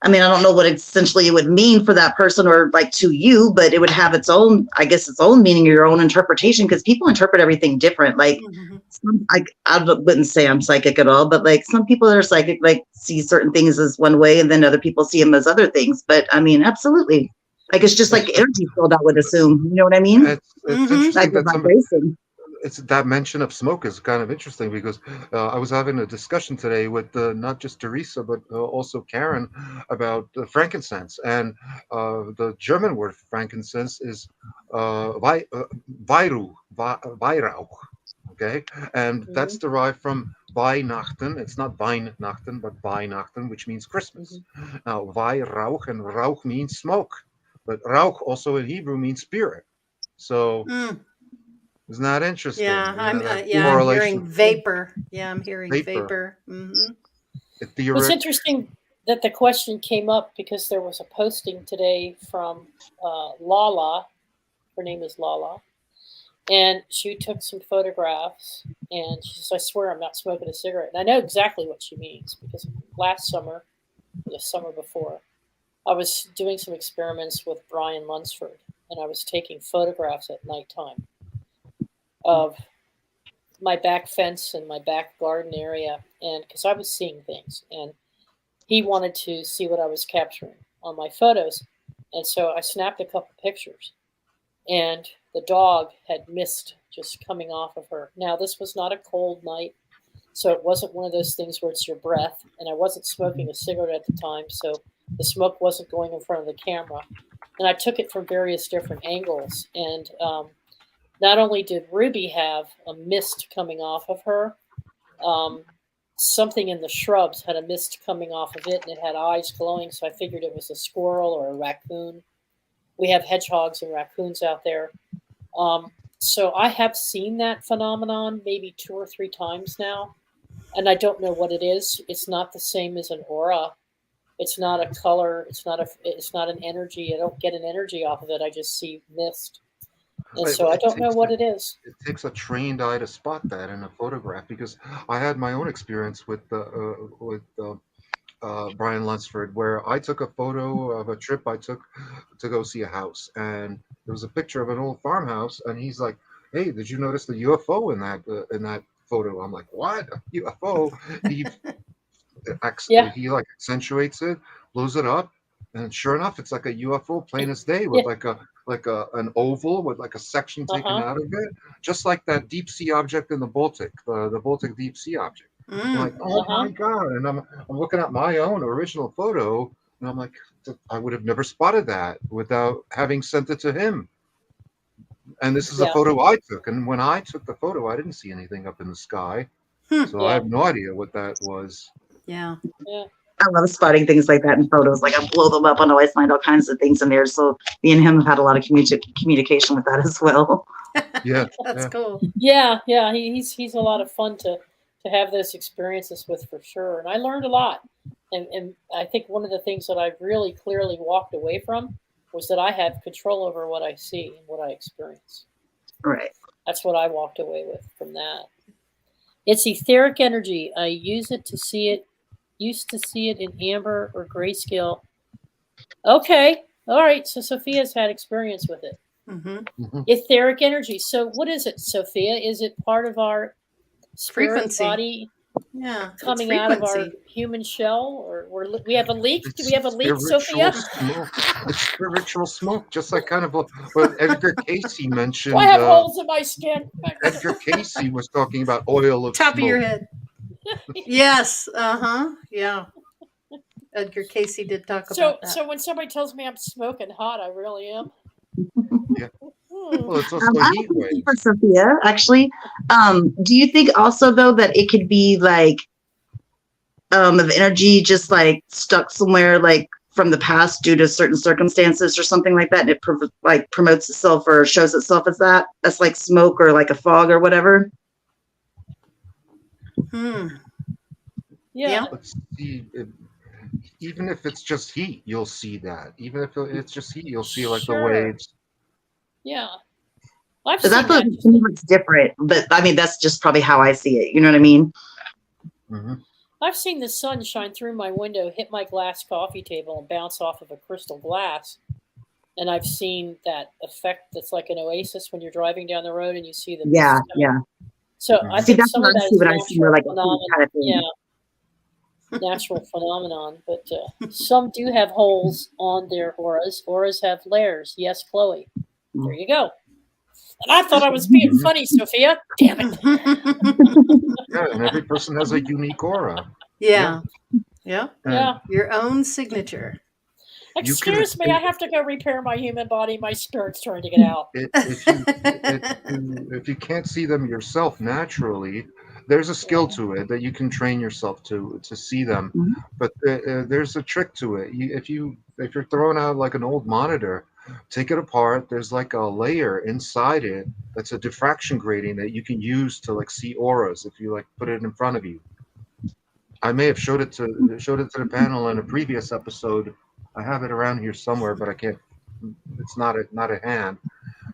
I mean, I don't know what essentially it would mean for that person or like to you, but it would have its own, I guess, its own meaning or your own interpretation because people interpret everything different. Like, Mm-hmm. I wouldn't say I'm psychic at all, but like some people that are psychic, like see certain things as one way and then other people see them as other things. But I mean, absolutely. Like it's just like It's energy field, I would assume. You know what I mean? it's Mm-hmm. Like interesting a that vibration. it's that mention of smoke is kind of interesting because I was having a discussion today with not just Teresa but also Karen about frankincense, and the German word for frankincense is Weihrauch, okay, and that's mhm, derived from Weihnachten. It's not Weihnachten but Weihnachten, which means Christmas. mhm. Now Weihrauch, and Rauch means smoke, but Rauch also in Hebrew means spirit. So Mm. isn't that interesting? Yeah, That I'm Mhm. hearing correlation, vapor. Yeah, I'm hearing vapor, vapor. Mm-hmm. It's etheric. interesting that the question came up because there was a posting today from Lala. Her name is Lala, and she took some photographs. And she says, "I swear I'm not smoking a cigarette." And I know exactly what she means because last summer, or the summer before, I was doing some experiments with Brian Lunsford, and I was taking photographs at nighttime of my back fence and my back garden area, and because I was seeing things, and he wanted to see what I was capturing on my photos, and so I snapped a couple pictures, and the dog had mist just coming off of her. Now this was not a cold night, so it wasn't one of those things where it's your breath, and I wasn't smoking a cigarette at the time, so the smoke wasn't going in front of the camera, and I took it from various different angles, and not only did Ruby have a mist coming off of her, um, something in the shrubs had a mist coming off of it, and it had eyes glowing. So I figured it was a squirrel or a raccoon. We have hedgehogs and raccoons out there. So I have seen that phenomenon maybe 2 or 3 times now, and I don't know what it is. It's not the same as an aura. It's not a color. It's not an energy. I don't get an energy off of it. I just see mist, and so I It don't know takes what it is. it takes a trained eye to spot that in a photograph because I had my own experience with Brian Lunsford, where I took a photo of a trip I took to go see a house, and there was a picture of an old farmhouse, and he's like, "Hey, did you notice the UFO in that photo?" I'm like, "What, a UFO?" He Yeah, he like accentuates it, blows it up, and sure enough, it's like a UFO, plain as day, yeah, with like a an oval with like a section uh taken huh, out of it, just like that deep sea object in the Baltic, the Baltic deep sea object. I'm like, Mm. oh uh my huh. god! And I'm looking at my own original photo, and I'm like, I would have never spotted that without having sent it to him. And this is a Yeah, photo I took, and when I took the photo, I didn't see anything up in the sky, Hmm. so I yeah, have no idea what that was. Yeah. yeah. I love spotting things like that in photos. Like I blow them up and always find all kinds of things in there. So me and him have had a lot of communication with that as well. Yeah, That's yeah. cool. Yeah, yeah, he's a lot of fun to have those experiences with for sure, and I learned a lot. And I think one of the things that I really clearly walked away from was that I have control over what I see and what I experience. Right. That's what I walked away with from that. It's etheric energy. I use it to see it. Used to see it in amber or grayscale. Okay, all right. So Sophia's had experience with it. Mm-hmm. Mhm. Etheric energy. So what is it, Sophia? Is it part of our spirit Frequency. body? Yeah. It's coming out of our frequency. human shell, or we have a leak? Do we have a leak, Spiritual Sophia? smoke. It's spiritual smoke, just like kind of what Edgar Casey mentioned. Do I have holes in my skin? Edgar Casey was talking about oil of Top smoke. of your head. Yes. Yeah. Edgar Casey did talk about that. So when somebody tells me I'm smoking hot, I really am. Yeah. Well, it's also I have heat a question waves. for Sophia, actually. Do you think also though that it could be like of energy just like stuck somewhere like from the past due to certain circumstances or something like that, and it like promotes itself or shows itself as that? That's like smoke or like a fog or whatever. Yeah. Let's see. Even if it's just heat, you'll see that. Even if it's just heat, you'll see like the Sure. waves. Yeah. I've Because seen I thought that. it's different, but I mean that's just probably how I see it. You know what I mean? Mm-hmm. I've seen the sun shine through my window, hit my glass coffee table, and bounce off of a crystal glass. And I've seen that effect that's like an oasis when you're driving down the road and you see the Yeah, mist coming. yeah. So I See, think that's some what of I that see is when I see more natural like a heat phenomenon. kind of thing. Yeah, natural phenomenon. But some do have holes on their auras. Auras have layers. Yes, Chloe. There you go. And I thought I was being funny, Sophia. Damn it. Yeah, and every person has a unique aura. Yeah. Yeah. Yeah. Your own signature. Excuse me, I have to go repair my human body. My spirit's trying to get out. If you can't see them yourself naturally, there's a skill to it that you can train yourself to see them. But there's a trick to it. If you're throwing out like an old monitor, take it apart. There's like a layer inside it that's a diffraction grating that you can use to like see auras if you like put it in front of you. I may have showed it to the panel in a previous episode. I have it around here somewhere, but I can't. It's not at hand.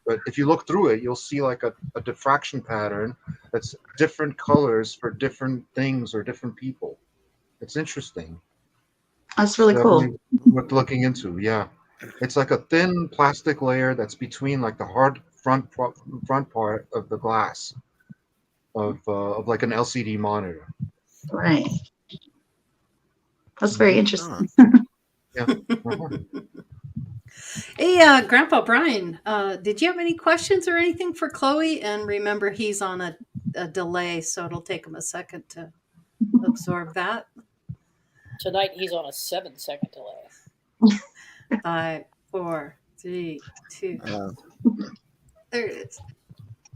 But if you look through it, you'll see like a diffraction pattern that's different colors for different things or different people. It's interesting. That's really cool. Worth looking into. Yeah, it's like a thin plastic layer that's between like the hard front part of the glass of like an LCD monitor. Right. That's very interesting. Yeah. Hey, Grandpa Brian, did you have any questions or anything for Chloe? And remember, he's on a delay, so it'll take him a second to absorb that. Tonight he's on a 7-second delay. 5, 4, 3, 2. There it is.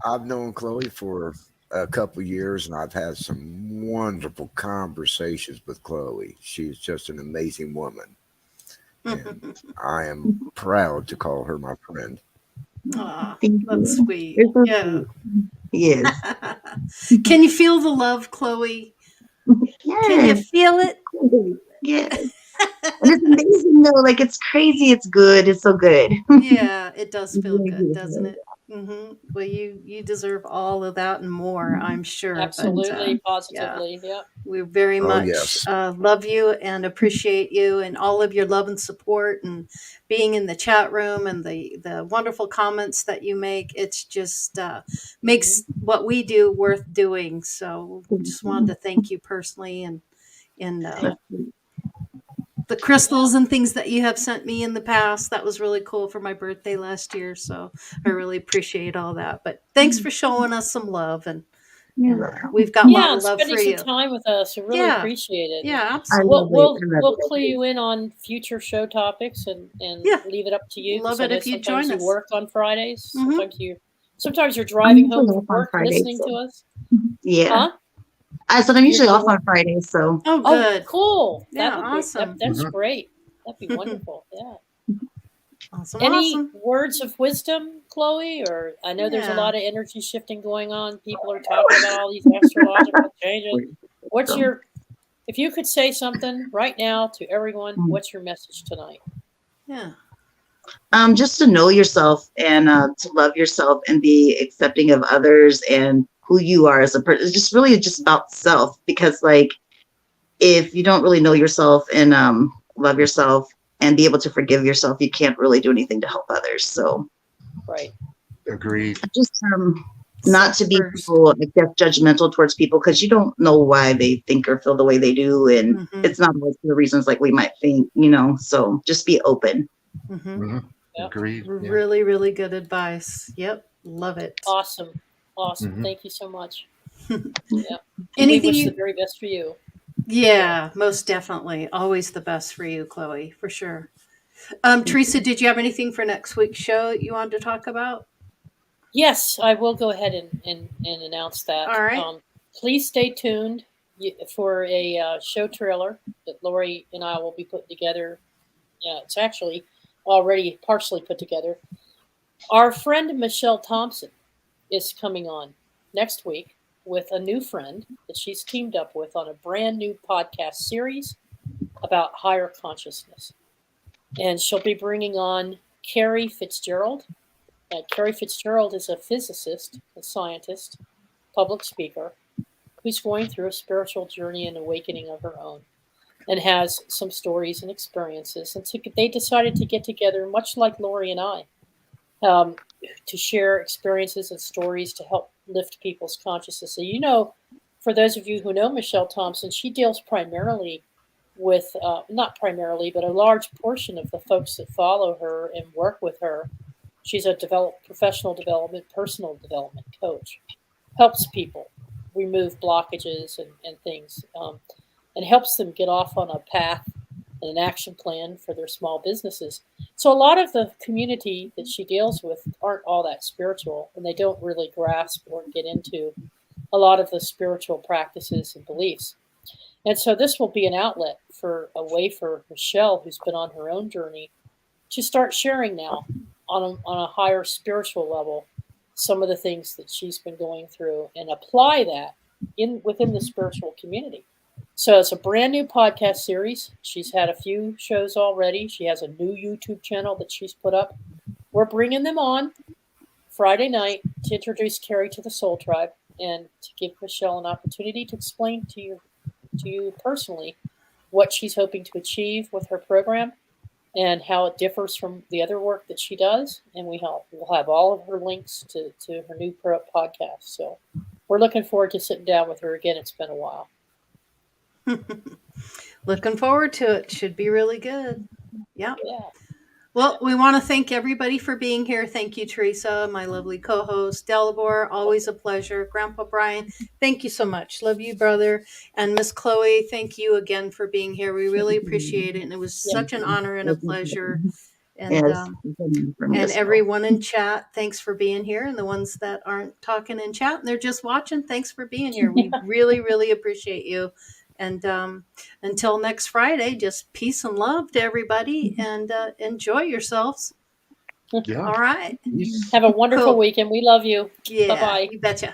I've known Chloe for a couple of years, and I've had some wonderful conversations with Chloe. She's just an amazing woman. And I am proud to call her my friend. Aw, that's sweet. So Yeah. Yes. Can you feel the love, Chloe? Yes. Can you feel it? Yes. And it's amazing though. Like it's crazy. It's good. It's so good. Yeah, it does feel good, doesn't it? Mm-hmm. Well, you deserve all of that and more, I'm sure. Absolutely, but, positively, yeah. We very much love you and appreciate you and all of your love and support and being in the chat room and the wonderful comments that you make. It's just makes what we do worth doing. So just wanted to thank you personally and the crystals and things that you have sent me in the past. That was really cool for my birthday last year. So I really appreciate all that. But thanks for showing us some love. And we've got a lot of love for spending you. some time with us. I really appreciate it. Yeah, absolutely. We'll clue you in on future show topics and leave it up to you. Love it if you join us. You work on Fridays. Sometimes you're driving home from work listening to us. Yeah. Huh? I'm usually off on Fridays, so. Oh, good. Cool. Yeah, awesome. That's great. That'd be wonderful. Yeah. Awesome. Any words of wisdom, Chloe? Or I know there's a lot of energy shifting going on. People are talking about all these astrological changes. If you could say something right now to everyone, what's your message tonight? Yeah. Just to know yourself and to love yourself and be accepting of others and who you are as a person. It's just really just about self, because like if you don't really know yourself and love yourself and be able to forgive yourself, you can't really do anything to help others. So right. Agreed. Just not to be people, I guess, judgmental towards people, because you don't know why they think or feel the way they do, and it's not always for the reasons like we might think, so just be open. Yep. Agreed. Yeah. Really, really good advice. Yep. Love it. Awesome. Thank you so much. Yeah. Anything we wish you- the very best for you. Yeah, most definitely. Always the best for you, Chloe, for sure. Teresa, did you have anything for next week's show that you wanted to talk about? Yes, I will go ahead and announce that. All right. Please stay tuned for a show trailer that Lori and I will be putting together. Yeah, it's actually already partially put together. Our friend Michelle Thompson is coming on next week with a new friend that she's teamed up with on a brand new podcast series about higher consciousness. And she'll be bringing on Carrie Fitzgerald. Carrie Fitzgerald is a physicist, a scientist, public speaker, who's going through a spiritual journey and awakening of her own, and has some stories and experiences. And so they decided to get together, much like Lori and I, to share experiences and stories to help lift people's consciousness. So, for those of you who know Michelle Thompson, she deals primarily with, not primarily, but a large portion of the folks that follow her and work with her. She's a professional development, personal development coach, helps people remove blockages and things, and helps them get off on a path and an action plan for their small businesses. So a lot of the community that she deals with aren't all that spiritual, and they don't really grasp or get into a lot of the spiritual practices and beliefs. And so this will be an outlet for a way for Michelle, who's been on her own journey, to start sharing now on a higher spiritual level some of the things that she's been going through and apply that within the spiritual community. So it's a brand new podcast series. She's had a few shows already. She has a new YouTube channel that she's put up. We're bringing them on Friday night to introduce Carrie to the Soul Tribe and to give Michelle an opportunity to explain to you personally what she's hoping to achieve with her program and how it differs from the other work that she does. And we'll have all of her links to her new podcast. So we're looking forward to sitting down with her again. It's been a while. Looking forward to it. Should be really good. Yeah. Yeah. Well, we want to thank everybody for being here. Thank you, Teresa, my lovely co-host, Delabor. Always a pleasure. Grandpa Brian, thank you so much. Love you, brother. And Miss Chloe, thank you again for being here. We really appreciate it. And it was such an honor and a pleasure. And, and everyone in chat, thanks for being here. And the ones that aren't talking in chat and they're just watching, thanks for being here. We really, really appreciate you. And until next Friday, just peace and love to everybody and enjoy yourselves. Yeah. All right. Have a wonderful weekend. We love you. Yeah. Bye-bye. You betcha.